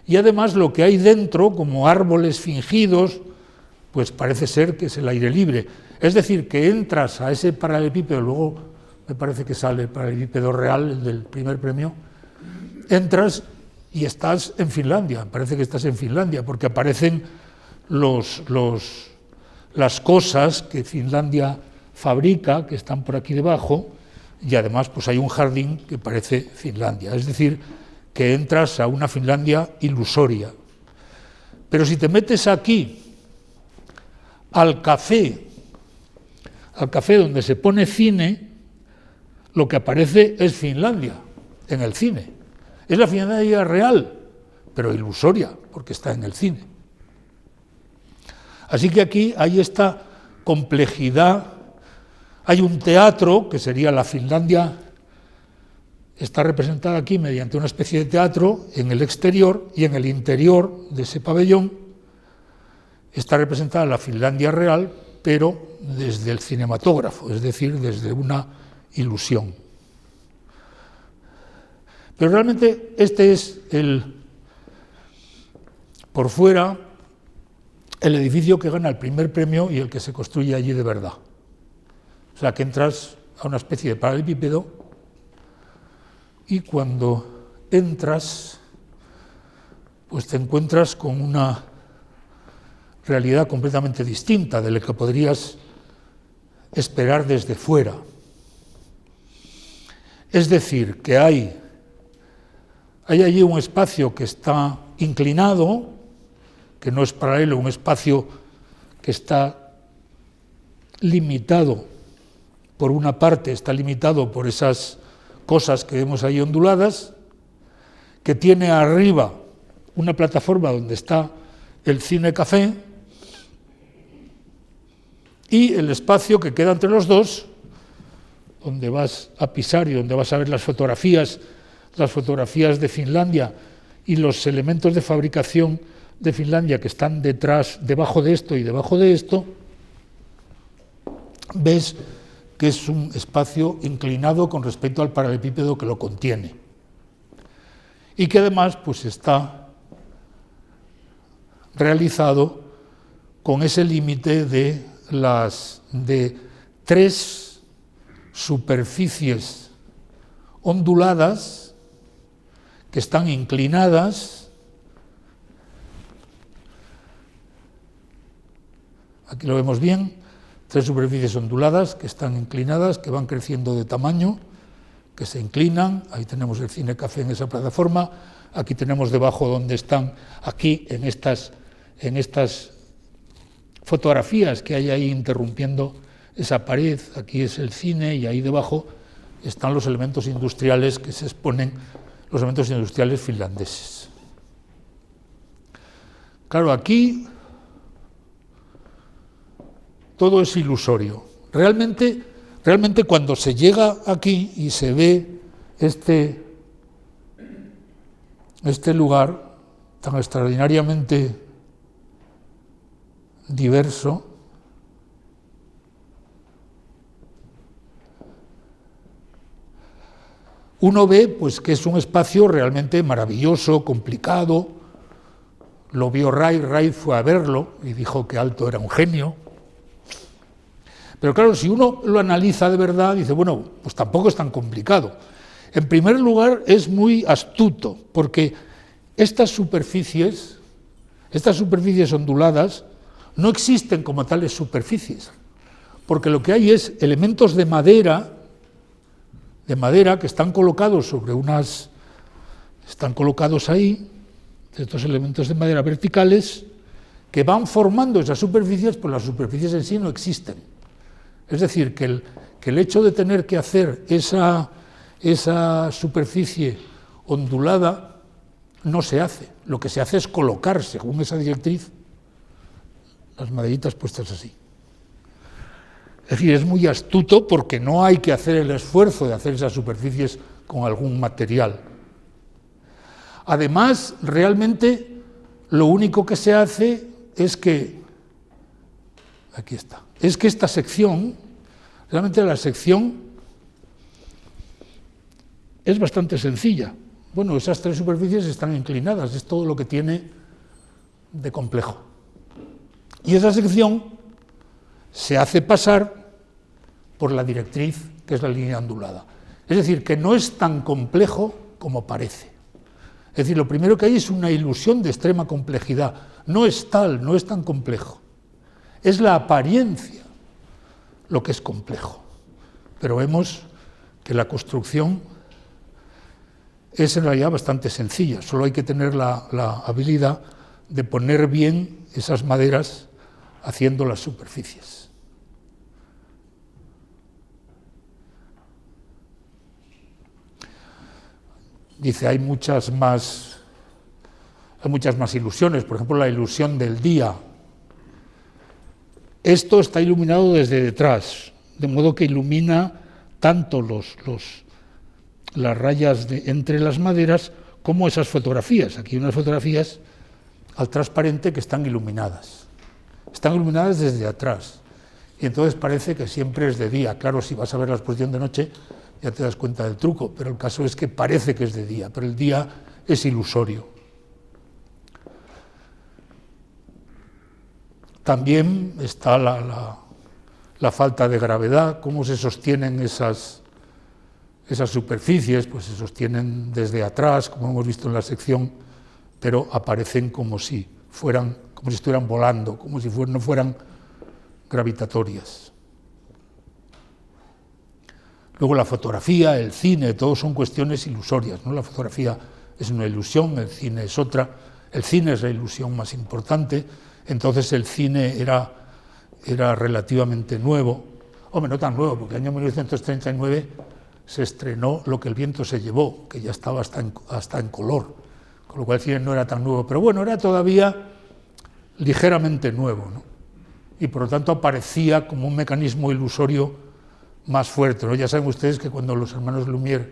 Y además lo que hay dentro, como árboles fingidos, pues parece ser que es el aire libre. Es decir, que entras a ese paralelepípedo, luego me parece que sale el paralelepípedo real, el del primer premio, entras y estás en Finlandia, parece que estás en Finlandia, porque aparecen las cosas que Finlandia fabrica, que están por aquí debajo, y además pues hay un jardín que parece Finlandia, es decir, que entras a una Finlandia ilusoria. Pero si te metes aquí, al café donde se pone cine, lo que aparece es Finlandia, en el cine. Es la Finlandia real, pero ilusoria, porque está en el cine. Así que aquí hay esta complejidad. Hay un teatro, que sería la Finlandia, está representada aquí mediante una especie de teatro en el exterior, y en el interior de ese pabellón está representada la Finlandia real, pero desde el cinematógrafo, es decir, desde una ilusión. Pero realmente este es por fuera, el edificio que gana el primer premio y el que se construye allí de verdad. O sea, que entras a una especie de paralelepípedo y cuando entras, pues te encuentras con una realidad completamente distinta de la que podrías esperar desde fuera. Es decir, que hay allí un espacio que está inclinado, que no es paralelo, un espacio que está limitado, por una parte está limitado por esas cosas que vemos ahí onduladas, que tiene arriba una plataforma donde está el cine café, y el espacio que queda entre los dos, donde vas a pisar y donde vas a ver las fotografías de Finlandia y los elementos de fabricación de Finlandia que están debajo de esto y debajo de esto, ves que es un espacio inclinado con respecto al paralelepípedo que lo contiene. Y que además pues está realizado con ese límite de tres superficies onduladas que están inclinadas. Aquí lo vemos bien, tres superficies onduladas que están inclinadas, que van creciendo de tamaño, que se inclinan. Ahí tenemos el cine café en esa plataforma, aquí tenemos debajo donde están, aquí en estas fotografías que hay ahí interrumpiendo esa pared, aquí es el cine y ahí debajo están los elementos industriales que se exponen, los elementos industriales finlandeses. Claro, aquí todo es ilusorio. Realmente cuando se llega aquí y se ve este lugar tan extraordinariamente diverso, uno ve pues que es un espacio realmente maravilloso, complicado. Lo vio Wright fue a verlo y dijo que Aalto era un genio. Pero claro, si uno lo analiza de verdad, dice, bueno, pues tampoco es tan complicado. En primer lugar, es muy astuto, porque estas superficies onduladas no existen como tales superficies, porque lo que hay es elementos de madera que están colocados sobre están colocados ahí, estos elementos de madera verticales, que van formando esas superficies, pues las superficies en sí no existen. Es decir, que el hecho de tener que hacer esa superficie ondulada no se hace. Lo que se hace es colocar, según esa directriz, las maderitas puestas así. Es decir, es muy astuto porque no hay que hacer el esfuerzo de hacer esas superficies con algún material. Además, realmente, lo único que se hace es que, aquí está, es que esta sección, realmente la sección es bastante sencilla. Bueno, esas tres superficies están inclinadas, es todo lo que tiene de complejo. Y esa sección se hace pasar por la directriz, que es la línea ondulada. Es decir, que no es tan complejo como parece. Es decir, lo primero que hay es una ilusión de extrema complejidad. No es tal, no es tan complejo. Es la apariencia lo que es complejo. Pero vemos que la construcción es en realidad bastante sencilla. Solo hay que tener la habilidad de poner bien esas maderas haciendo las superficies. Dice, hay muchas más ilusiones, por ejemplo, la ilusión del día. Esto está iluminado desde detrás, de modo que ilumina tanto las rayas entre las maderas como esas fotografías. Aquí hay unas fotografías al transparente que están iluminadas. Están iluminadas desde atrás. Y entonces parece que siempre es de día. Claro, si vas a ver la exposición de noche, ya te das cuenta del truco, pero el caso es que parece que es de día, pero el día es ilusorio. También está la falta de gravedad, cómo se sostienen esas superficies, pues se sostienen desde atrás, como hemos visto en la sección, pero aparecen como si estuvieran volando, como si no fueran gravitatorias. Luego la fotografía, el cine, todo son cuestiones ilusorias, ¿no? La fotografía es una ilusión, el cine es otra. El cine es la ilusión más importante, entonces el cine era relativamente nuevo. Hombre, no tan nuevo, porque en el año 1939 se estrenó Lo que el viento se llevó, que ya estaba hasta en color, con lo cual el cine no era tan nuevo, pero bueno, era todavía ligeramente nuevo, ¿no? Y por lo tanto aparecía como un mecanismo ilusorio más fuerte, ¿no? Ya saben ustedes que cuando los hermanos Lumière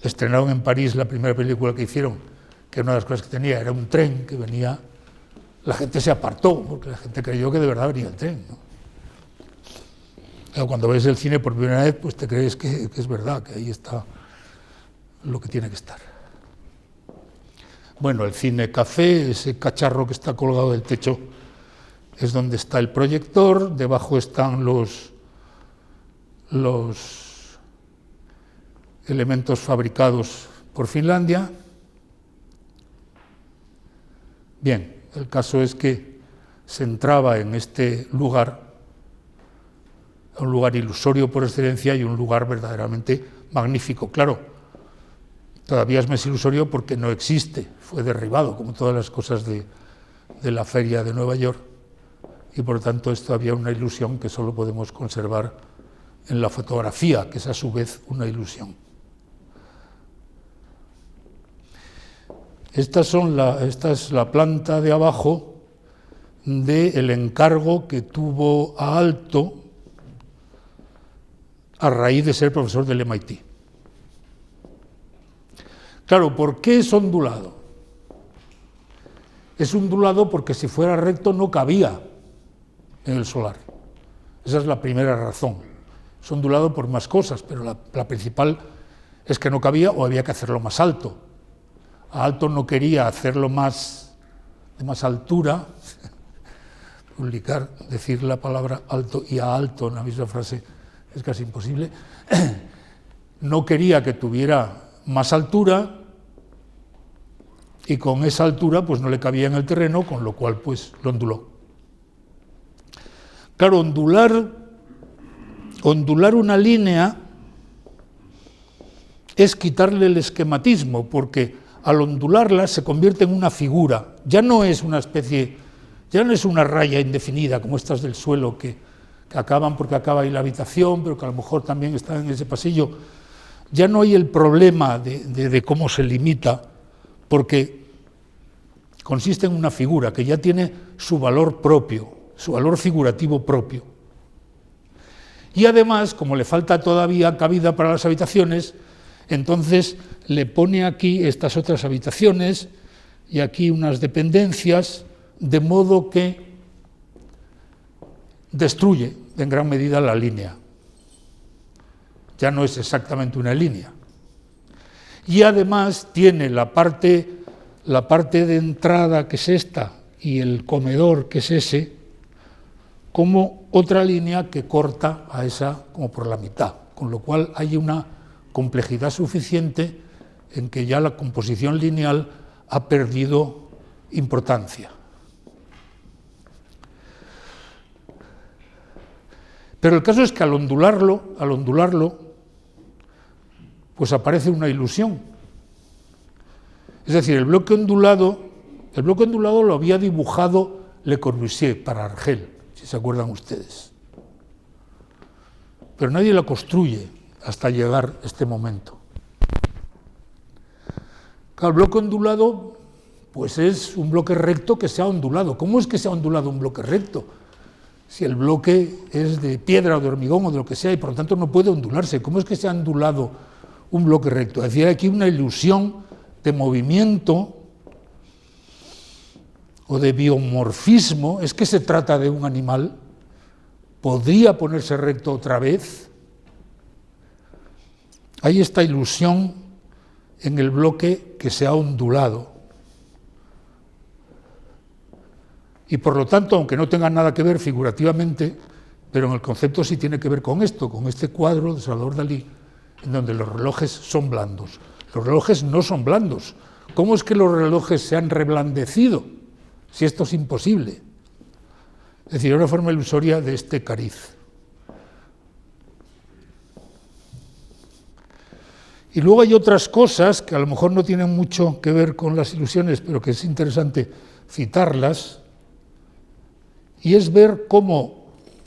estrenaron en París la primera película que hicieron, que una de las cosas que tenía era un tren que venía, la gente se apartó, porque la gente creyó que de verdad venía el tren, ¿no? Pero cuando ves el cine por primera vez, pues te crees que es verdad, que ahí está lo que tiene que estar. Bueno, el cine café, ese cacharro que está colgado del techo, es donde está el proyector, debajo están los elementos fabricados por Finlandia. Bien, el caso es que se entraba en este lugar, un lugar ilusorio por excelencia y un lugar verdaderamente magnífico. Claro, todavía es más ilusorio porque no existe, fue derribado, como todas las cosas de la feria de Nueva York, y por lo tanto es todavía una ilusión que solo podemos conservar en la fotografía, que es a su vez una ilusión. Esta es la planta de abajo del encargo que tuvo Aalto a raíz de ser profesor del MIT. Claro, ¿por qué es ondulado? Es ondulado porque si fuera recto no cabía en el solar. Esa es la primera razón. Es ondulado por más cosas, pero la principal es que no cabía o había que hacerlo más alto. Aalto no quería hacerlo de más altura, decir la palabra alto y a alto en la misma frase es casi imposible. No quería que tuviera más altura y con esa altura pues no le cabía en el terreno, con lo cual pues lo onduló. Claro, ondular una línea es quitarle el esquematismo, porque al ondularla se convierte en una figura. Ya no es una especie, ya no es una raya indefinida como estas del suelo que acaban porque acaba ahí la habitación, pero que a lo mejor también están en ese pasillo. Ya no hay el problema de cómo se limita, porque consiste en una figura que ya tiene su valor propio, su valor figurativo propio. Y además, como le falta todavía cabida para las habitaciones, entonces le pone aquí estas otras habitaciones y aquí unas dependencias, de modo que destruye en gran medida la línea. Ya no es exactamente una línea. Y además tiene la parte de entrada, que es esta, y el comedor, que es ese, como otra línea que corta a esa como por la mitad, con lo cual hay una complejidad suficiente en que ya la composición lineal ha perdido importancia. Pero el caso es que al ondularlo, pues aparece una ilusión. Es decir, el bloque ondulado lo había dibujado Le Corbusier para Argel, si se acuerdan ustedes. Pero nadie la construye hasta llegar a este momento. Claro, el bloque ondulado, pues es un bloque recto que se ha ondulado. ¿Cómo es que se ha ondulado un bloque recto? Si el bloque es de piedra o de hormigón o de lo que sea y por lo tanto no puede ondularse, ¿cómo es que se ha ondulado un bloque recto? Es decir, hay aquí una ilusión de movimiento o de biomorfismo. ¿Es que se trata de un animal? ¿Podría ponerse recto otra vez? Hay esta ilusión en el bloque que se ha ondulado. Y por lo tanto, aunque no tenga nada que ver figurativamente, pero en el concepto sí tiene que ver con esto, con este cuadro de Salvador Dalí, en donde los relojes son blandos. Los relojes no son blandos. ¿Cómo es que los relojes se han reblandecido? Si esto es imposible. Es decir, una forma ilusoria de este cariz. Y luego hay otras cosas que a lo mejor no tienen mucho que ver con las ilusiones, pero que es interesante citarlas, y es ver cómo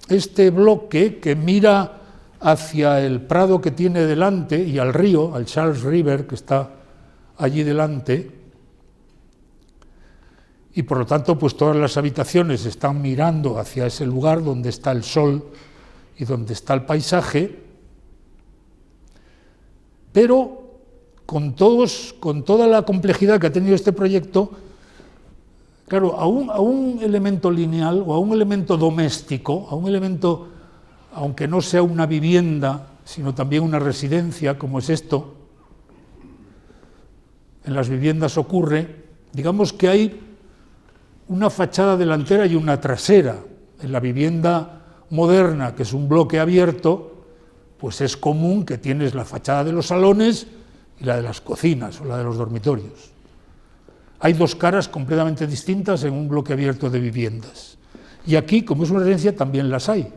este bloque que mira hacia el prado que tiene delante y al río, al Charles River que está allí delante, y por lo tanto pues todas las habitaciones están mirando hacia ese lugar donde está el sol y donde está el paisaje, pero con toda la complejidad que ha tenido este proyecto, claro, a un elemento lineal o a un elemento doméstico, a un elemento, aunque no sea una vivienda, sino también una residencia, como es esto, en las viviendas ocurre, digamos que hay una fachada delantera y una trasera. En la vivienda moderna, que es un bloque abierto, pues es común que tienes la fachada de los salones y la de las cocinas o la de los dormitorios. Hay dos caras completamente distintas en un bloque abierto de viviendas. Y aquí, como es una residencia, también las hay.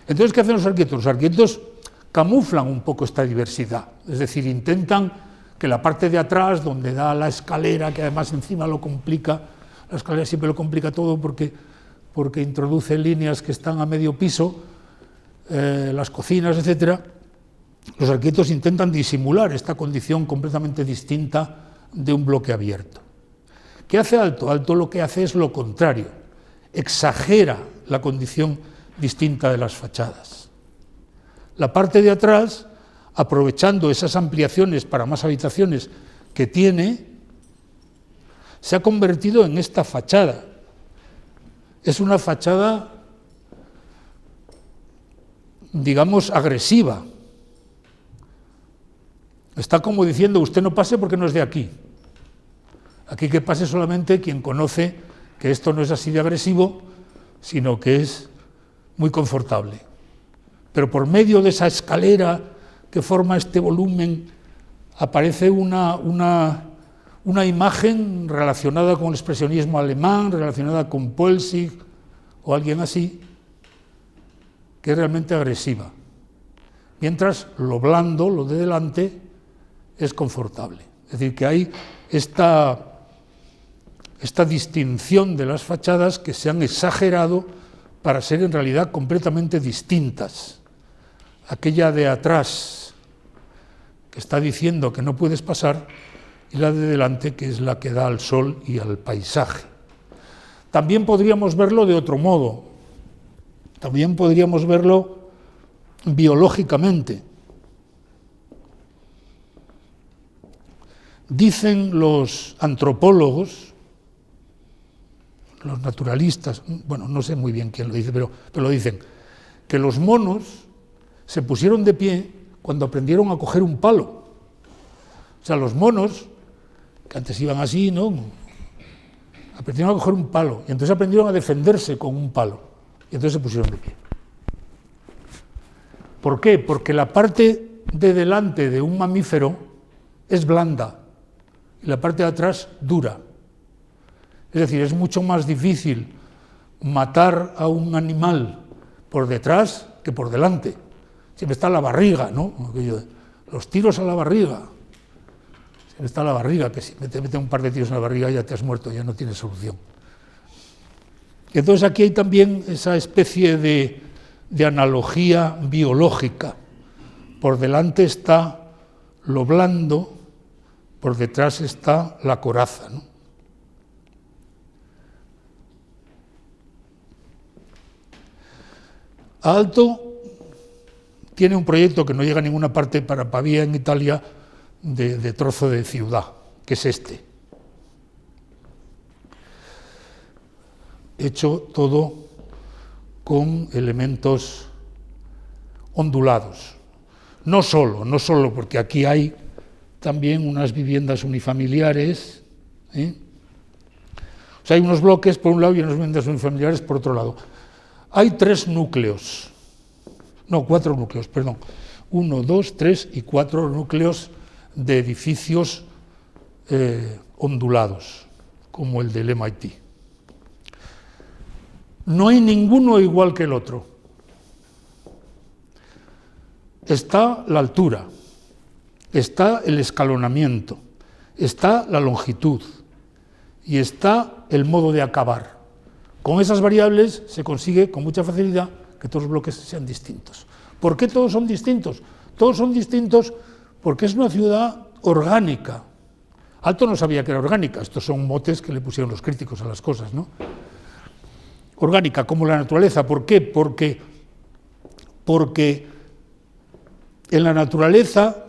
Entonces, ¿qué hacen los arquitectos? Los arquitectos camuflan un poco esta diversidad. Es decir, intentan que la parte de atrás, donde da la escalera, que además encima lo complica, la escalera siempre lo complica todo porque introduce líneas que están a medio piso, las cocinas, etc. Los arquitectos intentan disimular esta condición completamente distinta de un bloque abierto. ¿Qué hace Aalto? Aalto lo que hace es lo contrario, exagera la condición distinta de las fachadas. La parte de atrás, aprovechando esas ampliaciones para más habitaciones que tiene, se ha convertido en esta fachada. Es una fachada, digamos, agresiva. Está como diciendo, usted no pase porque no es de aquí. Aquí que pase solamente quien conoce que esto no es así de agresivo, sino que es muy confortable. Pero por medio de esa escalera que forma este volumen, aparece una imagen relacionada con el expresionismo alemán, relacionada con Poelsig o alguien así, que es realmente agresiva, mientras lo blando, lo de delante, es confortable. Es decir, que hay esta distinción de las fachadas que se han exagerado para ser en realidad completamente distintas. Aquella de atrás, que está diciendo que no puedes pasar, y la de delante, que es la que da al sol y al paisaje. También podríamos verlo de otro modo, también podríamos verlo biológicamente. Dicen los antropólogos, los naturalistas, bueno, no sé muy bien quién lo dice, pero lo dicen, que los monos se pusieron de pie cuando aprendieron a coger un palo. O sea, los monos, que antes iban así, ¿no?, aprendieron a coger un palo, y entonces aprendieron a defenderse con un palo, y entonces se pusieron de pie. ¿Por qué? Porque la parte de delante de un mamífero es blanda, y la parte de atrás dura. Es decir, es mucho más difícil matar a un animal por detrás que por delante. Siempre está la barriga, ¿no? Los tiros a la barriga. Siempre está la barriga, que si te meten un par de tiros en la barriga ya te has muerto, ya no tienes solución. Y entonces aquí hay también esa especie de analogía biológica. Por delante está lo blando, por detrás está la coraza, ¿no? Aalto tiene un proyecto que no llega a ninguna parte para Pavía, en Italia, de trozo de ciudad, que es este. Hecho todo con elementos ondulados. No solo, porque aquí hay también unas viviendas unifamiliares, ¿eh? O sea, hay unos bloques por un lado y unas viviendas unifamiliares por otro lado. Hay 4 núcleos, 1, 2, 3 y 4 núcleos de edificios ondulados, como el del MIT. No hay ninguno igual que el otro. Está la altura, está el escalonamiento, está la longitud y está el modo de acabar. Con esas variables se consigue con mucha facilidad que todos los bloques sean distintos. ¿Por qué todos son distintos? Todos son distintos porque es una ciudad orgánica. Aalto no sabía que era orgánica, estos son motes que le pusieron los críticos a las cosas, ¿no? Orgánica, como la naturaleza. ¿Por qué? Porque en la naturaleza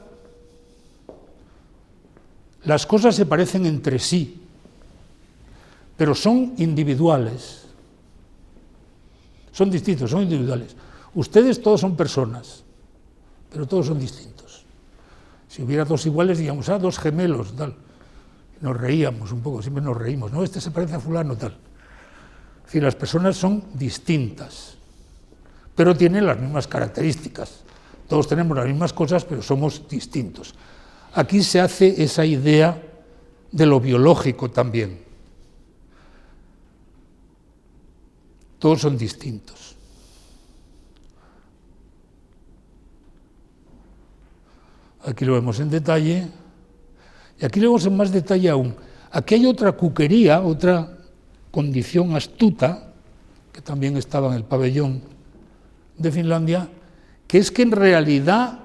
las cosas se parecen entre sí, pero son individuales. Son distintos, son individuales. Ustedes todos son personas, pero todos son distintos. Si hubiera 2 iguales, diríamos, 2 gemelos, tal. Nos reíamos un poco, siempre nos reímos, ¿no? Este se parece a fulano, tal. Es decir, las personas son distintas, pero tienen las mismas características. Todos tenemos las mismas cosas, pero somos distintos. Aquí se hace esa idea de lo biológico también. Todos son distintos. Aquí lo vemos en detalle, y aquí lo vemos en más detalle aún. Aquí hay otra cuquería, otra condición astuta, que también estaba en el pabellón de Finlandia, que es que en realidad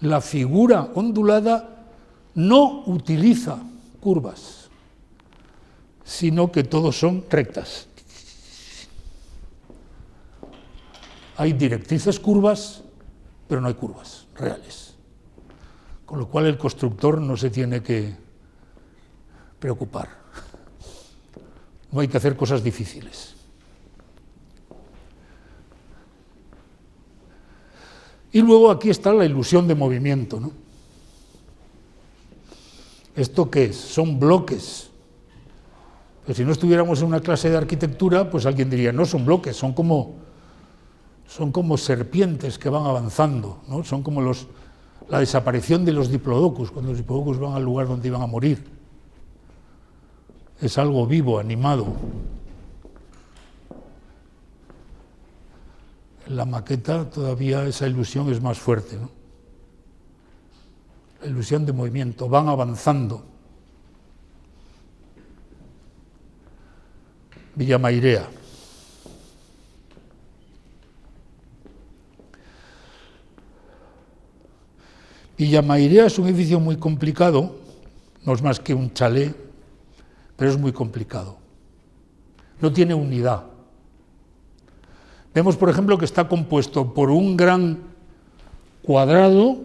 la figura ondulada no utiliza curvas, sino que todos son rectas. Hay directrices curvas, pero no hay curvas reales. Con lo cual el constructor no se tiene que preocupar. No hay que hacer cosas difíciles. Y luego aquí está la ilusión de movimiento, ¿no? ¿Esto qué es? Son bloques. Pero si no estuviéramos en una clase de arquitectura, pues alguien diría, no son bloques, son como serpientes que van avanzando, ¿no? Son como la desaparición de los diplodocus, cuando los diplodocus van al lugar donde iban a morir. Es algo vivo, animado. En la maqueta todavía esa ilusión es más fuerte, ¿no? La ilusión de movimiento, van avanzando. Villamairea. Villamairea es un edificio muy complicado, no es más que un chalet, pero es muy complicado. No tiene unidad. Vemos, por ejemplo, que está compuesto por un gran cuadrado,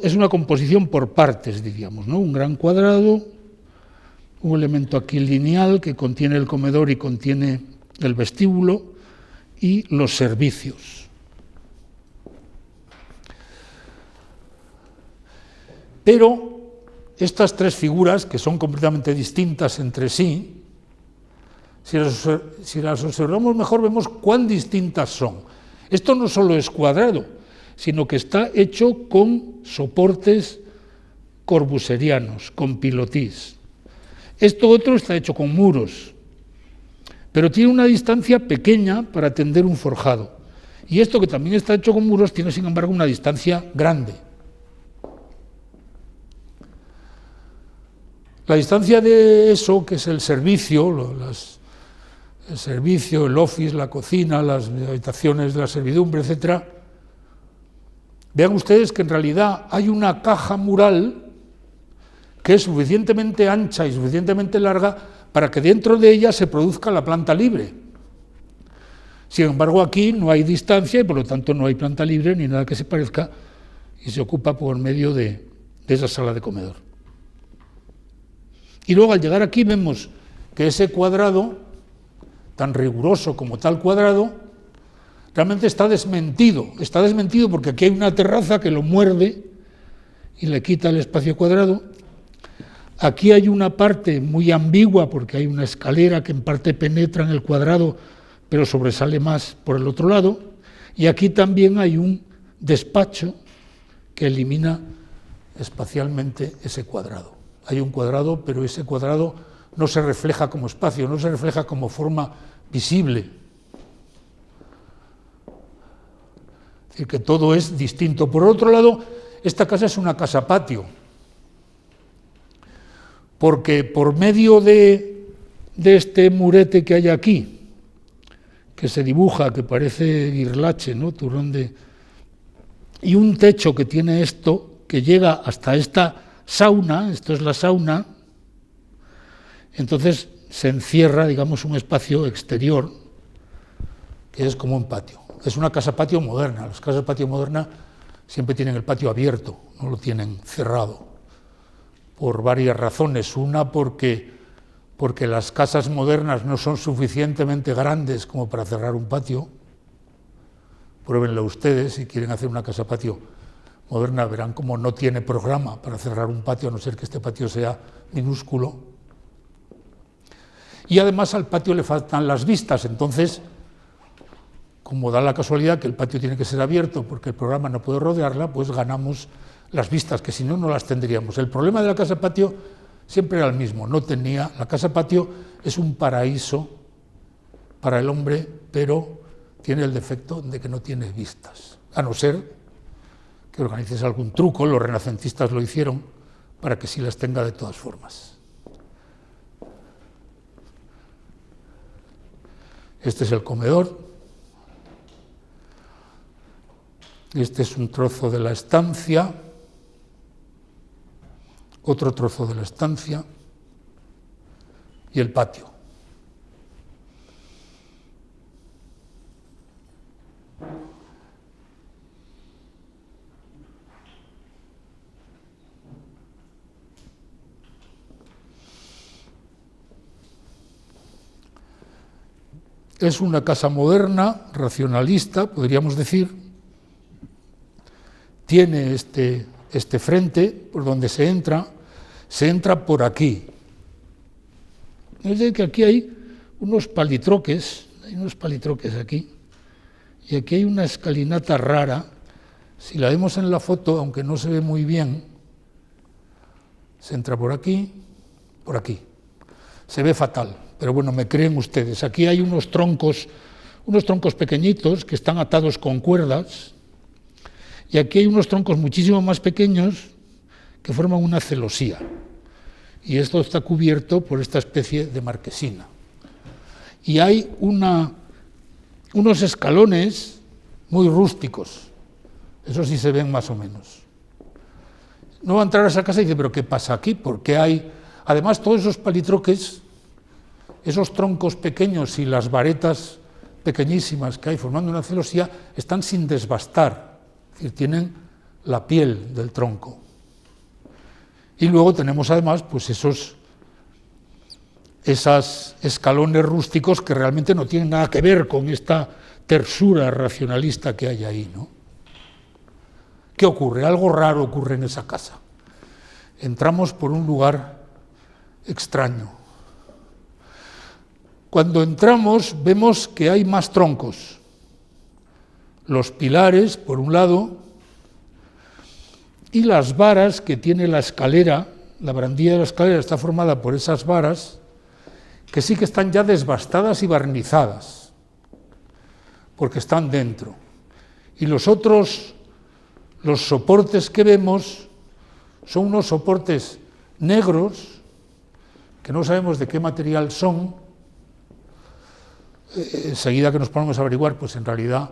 es una composición por partes, diríamos, ¿no? Un gran cuadrado, un elemento aquí lineal que contiene el comedor y contiene el vestíbulo y los servicios. Pero estas tres figuras, que son completamente distintas entre sí, si las observamos mejor vemos cuán distintas son. Esto no solo es cuadrado, sino que está hecho con soportes corbuserianos, con pilotís. Esto otro está hecho con muros, pero tiene una distancia pequeña para tender un forjado. Y esto, que también está hecho con muros, tiene sin embargo una distancia grande. La distancia de eso, que es el servicio, el office, la cocina, las habitaciones de la servidumbre, etc. Vean ustedes que en realidad hay una caja mural que es suficientemente ancha y suficientemente larga para que dentro de ella se produzca la planta libre. Sin embargo, aquí no hay distancia y por lo tanto no hay planta libre ni nada que se parezca y se ocupa por medio de esa sala de comedor. Y luego al llegar aquí vemos que ese cuadrado, tan riguroso como tal cuadrado, realmente está desmentido. Está desmentido porque aquí hay una terraza que lo muerde y le quita el espacio cuadrado. Aquí hay una parte muy ambigua porque hay una escalera que en parte penetra en el cuadrado, pero sobresale más por el otro lado. Y aquí también hay un despacho que elimina espacialmente ese cuadrado. Hay un cuadrado, pero ese cuadrado no se refleja como espacio, no se refleja como forma visible. Es decir, que todo es distinto. Por otro lado, esta casa es una casa patio, porque por medio de este murete que hay aquí, que se dibuja, que parece guirlache, ¿no? Turrón de... y un techo que tiene esto, que llega hasta esta sauna, esto es la sauna, entonces se encierra, digamos, un espacio exterior que es como un patio. Es una casa patio moderna. Las casas patio modernas siempre tienen el patio abierto, no lo tienen cerrado, por varias razones. Una, porque las casas modernas no son suficientemente grandes como para cerrar un patio. Pruébenlo ustedes, si quieren hacer una casa patio moderna, verán cómo no tiene programa para cerrar un patio, a no ser que este patio sea minúsculo. Y además al patio le faltan las vistas, entonces, como da la casualidad que el patio tiene que ser abierto porque el programa no puede rodearla, pues ganamos las vistas, que si no, no las tendríamos. El problema de la casa patio siempre era el mismo, la casa patio es un paraíso para el hombre, pero tiene el defecto de que no tiene vistas, a no ser que organices algún truco. Los renacentistas lo hicieron para que sí las tenga de todas formas. Este es el comedor. Este es un trozo de la estancia. Otro trozo de la estancia. Y el patio. Es una casa moderna, racionalista, podríamos decir. Tiene este frente por donde se entra por aquí. Es decir, que aquí hay unos palitroques aquí, y aquí hay una escalinata rara. Si la vemos en la foto, aunque no se ve muy bien, se entra por aquí, se ve fatal, pero bueno, me creen ustedes. Aquí hay unos troncos pequeñitos que están atados con cuerdas, y aquí hay unos troncos muchísimo más pequeños que forman una celosía. Y esto está cubierto por esta especie de marquesina. Y hay unos escalones muy rústicos, eso sí se ven más o menos. No va a entrar a esa casa y dice, ¿pero qué pasa aquí? Porque hay, además, todos esos palitroques, esos troncos pequeños y las varetas pequeñísimas que hay formando una celosía están sin desbastar, es decir, tienen la piel del tronco. Y luego tenemos además pues esos escalones rústicos que realmente no tienen nada que ver con esta tersura racionalista que hay ahí, ¿no? ¿Qué ocurre? Algo raro ocurre en esa casa. Entramos por un lugar extraño. Cuando entramos vemos que hay más troncos. Los pilares, por un lado, y las varas que tiene la escalera, la barandilla de la escalera está formada por esas varas que sí que están ya desbastadas y barnizadas, porque están dentro. Y los soportes que vemos son unos soportes negros, que no sabemos de qué material son. Enseguida que nos ponemos a averiguar, pues en realidad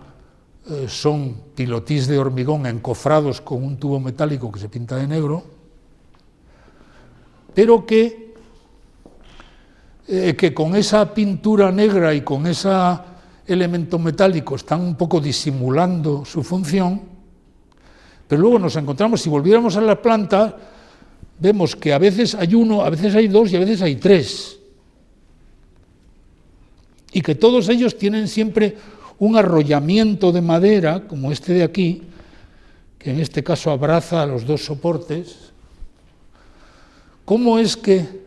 son pilotís de hormigón encofrados con un tubo metálico que se pinta de negro, pero que con esa pintura negra y con ese elemento metálico están un poco disimulando su función, pero luego nos encontramos, si volviéramos a la planta, vemos que a veces hay uno, a veces hay dos y a veces hay tres, y que todos ellos tienen siempre un arrollamiento de madera, como este de aquí, que en este caso abraza a los dos soportes. ¿Cómo es que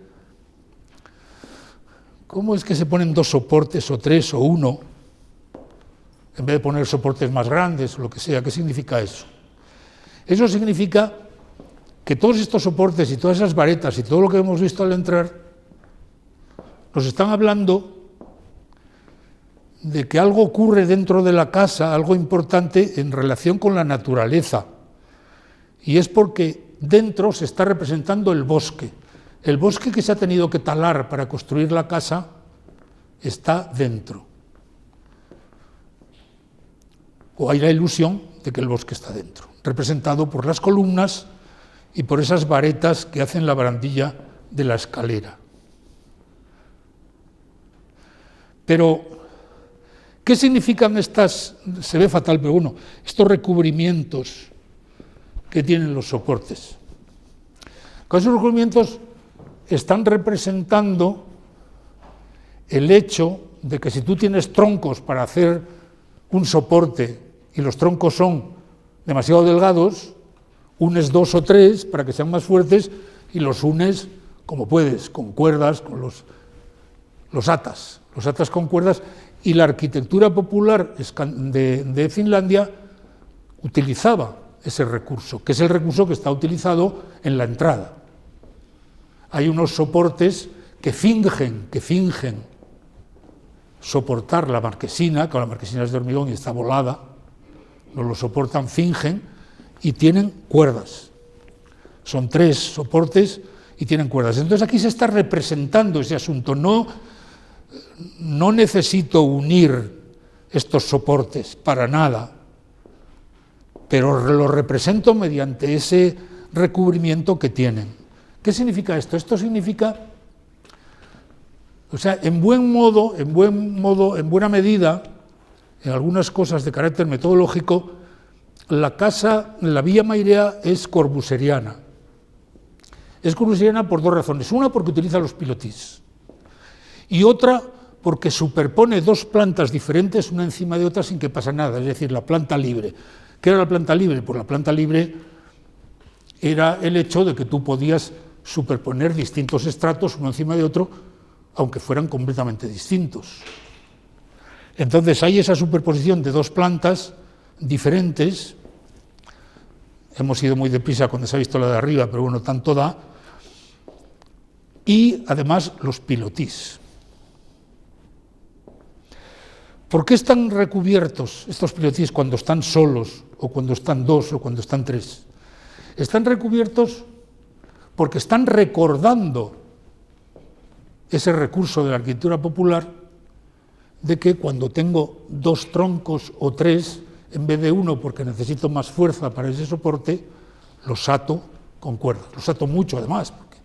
se ponen dos soportes, o tres, o uno, en vez de poner soportes más grandes, o lo que sea? ¿Qué significa eso? Eso significa que todos estos soportes y todas esas varetas y todo lo que hemos visto al entrar nos están hablando de que algo ocurre dentro de la casa, algo importante en relación con la naturaleza. Y es porque dentro se está representando el bosque. El bosque que se ha tenido que talar para construir la casa está dentro. O hay la ilusión de que el bosque está dentro, representado por las columnas y por esas varetas que hacen la barandilla de la escalera. Pero ¿qué significan estas, se ve fatal, pero bueno, estos recubrimientos que tienen los soportes? Con esos recubrimientos están representando el hecho de que si tú tienes troncos para hacer un soporte y los troncos son demasiado delgados, unes dos o tres para que sean más fuertes y los unes como puedes, con cuerdas, con los atas con cuerdas. Y la arquitectura popular de Finlandia utilizaba ese recurso, que es el recurso que está utilizado en la entrada. Hay unos soportes que fingen soportar la marquesina, que la marquesina es de hormigón y está volada, no lo soportan, fingen, y tienen cuerdas. Son tres soportes y tienen cuerdas. Entonces aquí se está representando ese asunto. No necesito unir estos soportes para nada, pero lo represento mediante ese recubrimiento que tienen. ¿Qué significa esto? Esto significa, o sea, en buena medida, en algunas cosas de carácter metodológico, la Villa Mairea es corbuseriana. Es corbuseriana por dos razones. Una, porque utiliza los pilotís, y otra, porque superpone dos plantas diferentes una encima de otra sin que pase nada, es decir, la planta libre. ¿Qué era la planta libre? Pues la planta libre era el hecho de que tú podías superponer distintos estratos uno encima de otro, aunque fueran completamente distintos. Entonces hay esa superposición de dos plantas diferentes. Hemos ido muy deprisa cuando se ha visto la de arriba, pero bueno, tanto da. Y además los pilotís. ¿Por qué están recubiertos estos pilotis cuando están solos, o cuando están dos, o cuando están tres? Están recubiertos porque están recordando ese recurso de la arquitectura popular de que cuando tengo dos troncos o tres, en vez de uno porque necesito más fuerza para ese soporte, los ato con cuerdas. Los ato mucho además, porque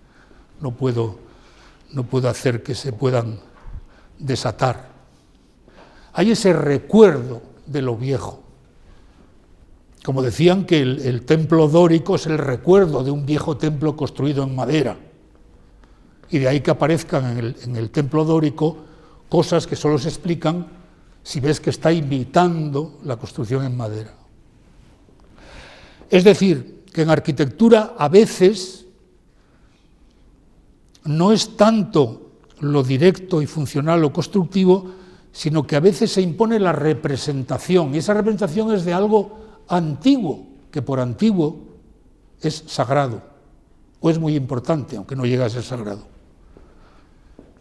no puedo hacer que se puedan desatar. Hay ese recuerdo de lo viejo. Como decían que el templo dórico es el recuerdo de un viejo templo construido en madera. Y de ahí que aparezcan en el templo dórico cosas que solo se explican si ves que está imitando la construcción en madera. Es decir, que en arquitectura a veces no es tanto lo directo y funcional o constructivo, sino que a veces se impone la representación, y esa representación es de algo antiguo, que por antiguo es sagrado, o es muy importante, aunque no llega a ser sagrado.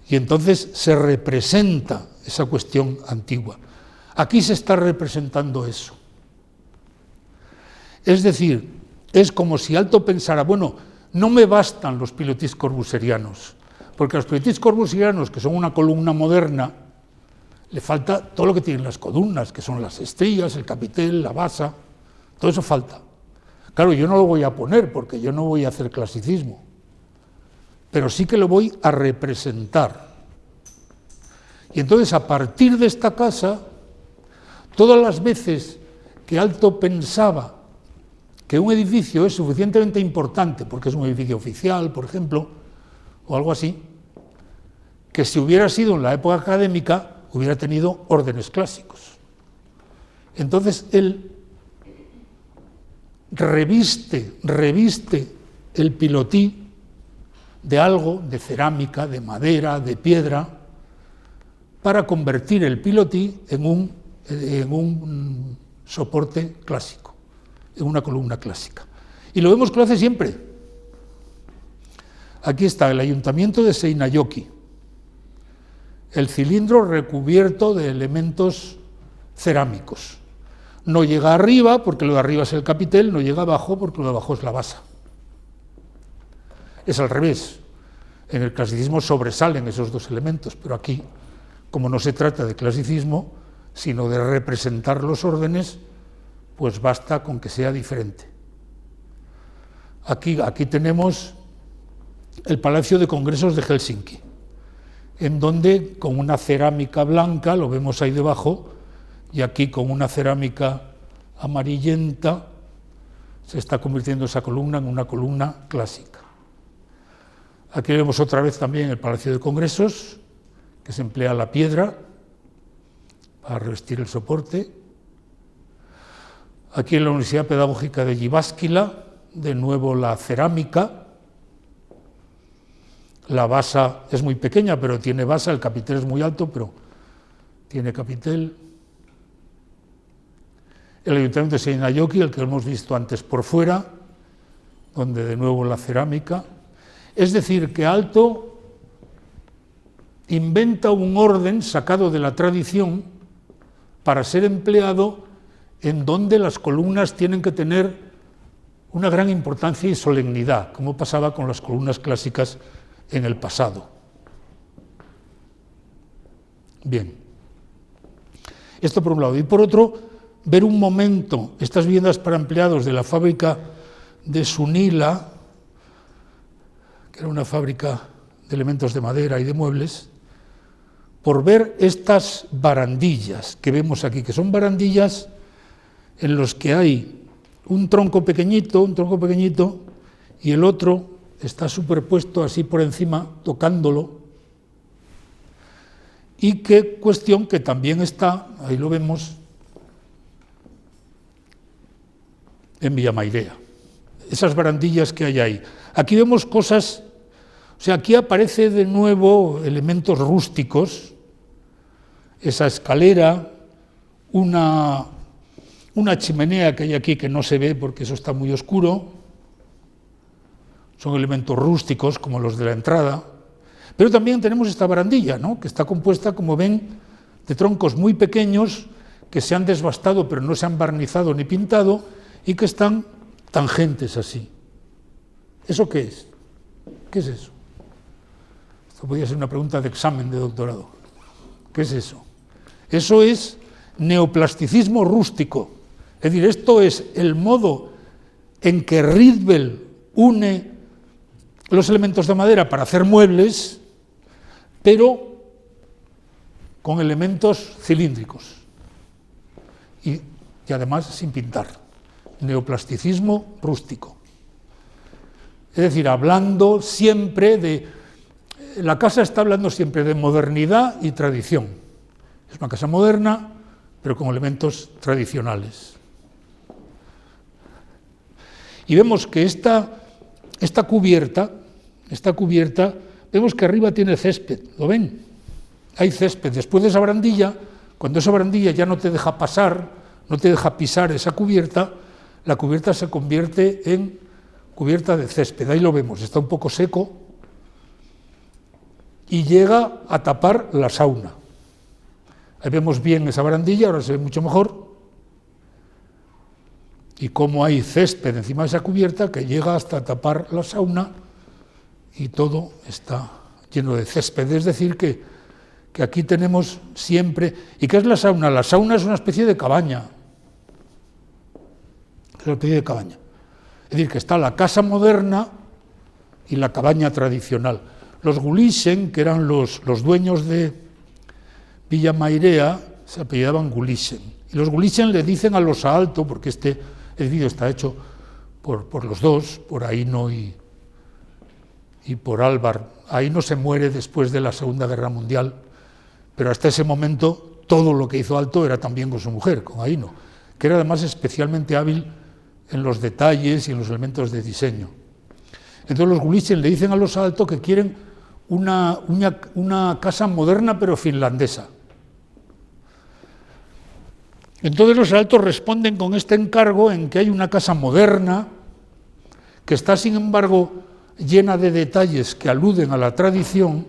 Y entonces se representa esa cuestión antigua. Aquí se está representando eso. Es decir, es como si Aalto pensara, bueno, no me bastan los pilotis corbuserianos, porque los pilotis corbuserianos, que son una columna moderna, le falta todo lo que tienen las columnas, que son las estrías, el capitel, la basa, todo eso falta. Claro, yo no lo voy a poner porque yo no voy a hacer clasicismo, pero sí que lo voy a representar. Y entonces, a partir de esta casa, todas las veces que Aalto pensaba que un edificio es suficientemente importante, porque es un edificio oficial, por ejemplo, o algo así, que si hubiera sido en la época académica, hubiera tenido órdenes clásicos. Entonces él reviste el pilotí de algo, de cerámica, de madera, de piedra, para convertir el pilotí en un soporte clásico, en una columna clásica. Y lo vemos que lo hace siempre. Aquí está el ayuntamiento de Seinäjoki, el cilindro recubierto de elementos cerámicos. No llega arriba, porque lo de arriba es el capitel, no llega abajo, porque lo de abajo es la basa. Es al revés. En el clasicismo sobresalen esos dos elementos, pero aquí, como no se trata de clasicismo, sino de representar los órdenes, pues basta con que sea diferente. Aquí tenemos el Palacio de Congresos de Helsinki, en donde con una cerámica blanca, lo vemos ahí debajo, y aquí con una cerámica amarillenta, se está convirtiendo esa columna en una columna clásica. Aquí vemos otra vez también el Palacio de Congresos, que se emplea la piedra para revestir el soporte. Aquí en la Universidad Pedagógica de Jyväskylä, de nuevo la cerámica. La basa es muy pequeña, pero tiene basa, el capitel es muy alto, pero tiene capitel. El ayuntamiento de Seinäjoki, el que hemos visto antes por fuera, donde de nuevo la cerámica. Es decir, que Aalto inventa un orden sacado de la tradición para ser empleado en donde las columnas tienen que tener una gran importancia y solemnidad, como pasaba con las columnas clásicas en el pasado. Bien, esto por un lado. Y por otro, ver un momento estas viviendas para empleados de la fábrica de Sunila, que era una fábrica de elementos de madera y de muebles, por ver estas barandillas que vemos aquí, que son barandillas en los que hay un tronco pequeñito, y el otro está superpuesto así por encima, tocándolo, y qué cuestión que también está, ahí lo vemos, en Villamairea. Esas barandillas que hay ahí. Aquí vemos cosas, o sea, aquí aparece de nuevo elementos rústicos, esa escalera, una chimenea que hay aquí que no se ve porque eso está muy oscuro, son elementos rústicos como los de la entrada, pero también tenemos esta barandilla, ¿no?, que está compuesta, como ven, de troncos muy pequeños que se han desbastado pero no se han barnizado ni pintado y que están tangentes así. ¿Eso qué es? ¿Qué es eso? Esto podría ser una pregunta de examen de doctorado. ¿Qué es eso? Eso es neoplasticismo rústico. Es decir, esto es el modo en que Rietveld une los elementos de madera para hacer muebles, pero con elementos cilíndricos y además sin pintar. Neoplasticismo rústico. Es decir, hablando siempre de... La casa está hablando siempre de modernidad y tradición. Es una casa moderna, pero con elementos tradicionales. Y vemos que esta cubierta, vemos que arriba tiene césped, ¿lo ven? Hay césped. Después de esa barandilla, cuando esa barandilla ya no te deja pasar, no te deja pisar esa cubierta, la cubierta se convierte en cubierta de césped. Ahí lo vemos, está un poco seco y llega a tapar la sauna. Ahí vemos bien esa barandilla, ahora se ve mucho mejor, y cómo hay césped encima de esa cubierta que llega hasta tapar la sauna y todo está lleno de césped. Es decir, que aquí tenemos siempre... ¿Y qué es la sauna? La sauna es una especie de cabaña. Es una especie de cabaña. Es decir, que está la casa moderna y la cabaña tradicional. Los Gulischen, que eran los dueños de Villa Mairea, se apellidaban Gulischen. Y los Gulischen le dicen a los Aalto, porque este edificio está hecho por los dos, por Aino y por Álvar. Aino se muere después de la Segunda Guerra Mundial, pero hasta ese momento todo lo que hizo Aalto era también con su mujer, con Aino, que era además especialmente hábil en los detalles y en los elementos de diseño. Entonces los Gulischen le dicen a los Aalto que quieren una casa moderna pero finlandesa. Entonces los Aalto responden con este encargo en que hay una casa moderna que está sin embargo llena de detalles que aluden a la tradición,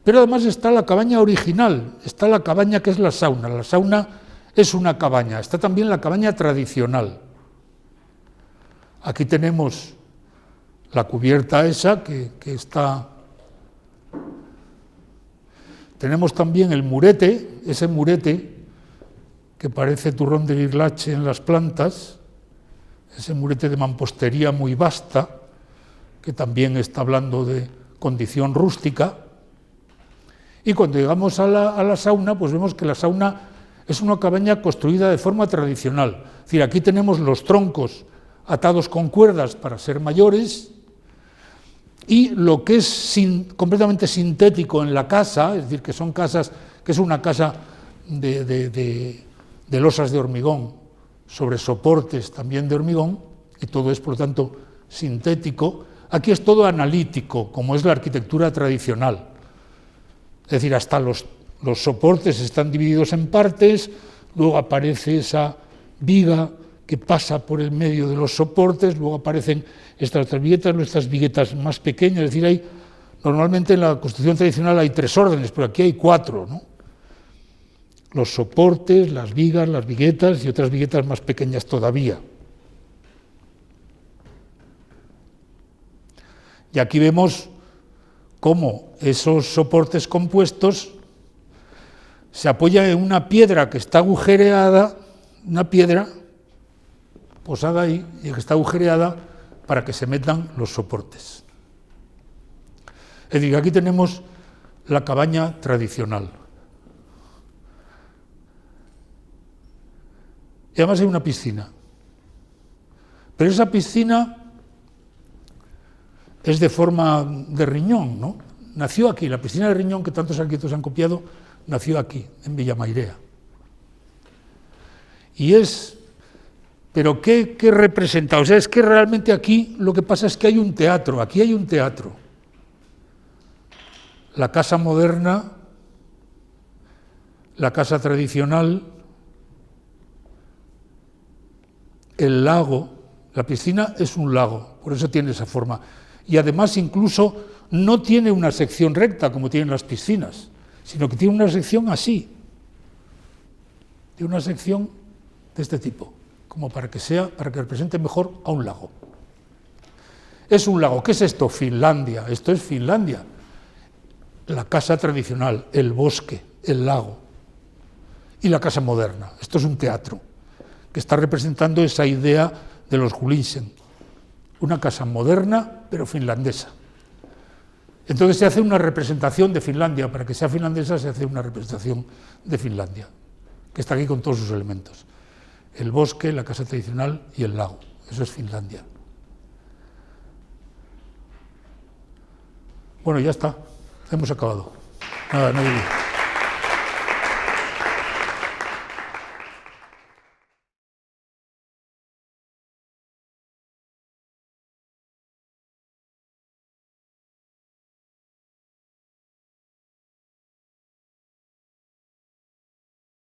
pero además está la cabaña original, está la cabaña que es la sauna. La sauna es una cabaña, está también la cabaña tradicional. Aquí tenemos la cubierta esa que está... Tenemos también el murete, ese murete que parece turrón de birlache en las plantas, ese murete de mampostería muy vasta, que también está hablando de condición rústica. Y cuando llegamos a la sauna, pues vemos que la sauna es una cabaña construida de forma tradicional. Es decir, aquí tenemos los troncos atados con cuerdas para ser mayores, y lo que es completamente sintético en la casa, es decir, que son casas, que es una casa de losas de hormigón sobre soportes también de hormigón, y todo es, por lo tanto, sintético. Aquí es todo analítico, como es la arquitectura tradicional. Es decir, hasta los soportes están divididos en partes, luego aparece esa viga que pasa por el medio de los soportes, luego aparecen estas viguetas más pequeñas. Es decir, normalmente en la construcción tradicional hay 3 órdenes, pero aquí hay 4, ¿no? Los soportes, las vigas, las viguetas y otras viguetas más pequeñas todavía. Y aquí vemos cómo esos soportes compuestos se apoyan en una piedra que está agujereada, una piedra posada ahí y que está agujereada para que se metan los soportes. Es decir, aquí tenemos la cabaña tradicional. Y además hay una piscina. Pero esa piscina es de forma de riñón, ¿no? Nació aquí, la piscina de riñón que tantos arquitectos han copiado, nació aquí, en Villa Mairea. Y ¿pero qué representa? O sea, es que realmente aquí lo que pasa es que hay un teatro, aquí hay un teatro. La casa moderna, la casa tradicional, el lago, la piscina es un lago, por eso tiene esa forma. Y además incluso no tiene una sección recta como tienen las piscinas, sino que tiene una sección así. de una sección de este tipo, como para que represente mejor a un lago. Es un lago. ¿Qué es esto? Finlandia. Esto es Finlandia. La casa tradicional, el bosque, el lago y la casa moderna. Esto es un teatro que está representando esa idea de los Hulinsen. Una casa moderna, pero finlandesa. Entonces se hace una representación de Finlandia. Para que sea finlandesa se hace una representación de Finlandia, que está aquí con todos sus elementos. El bosque, la casa tradicional y el lago. Eso es Finlandia. Bueno, ya está. Hemos acabado. Nada, no hay...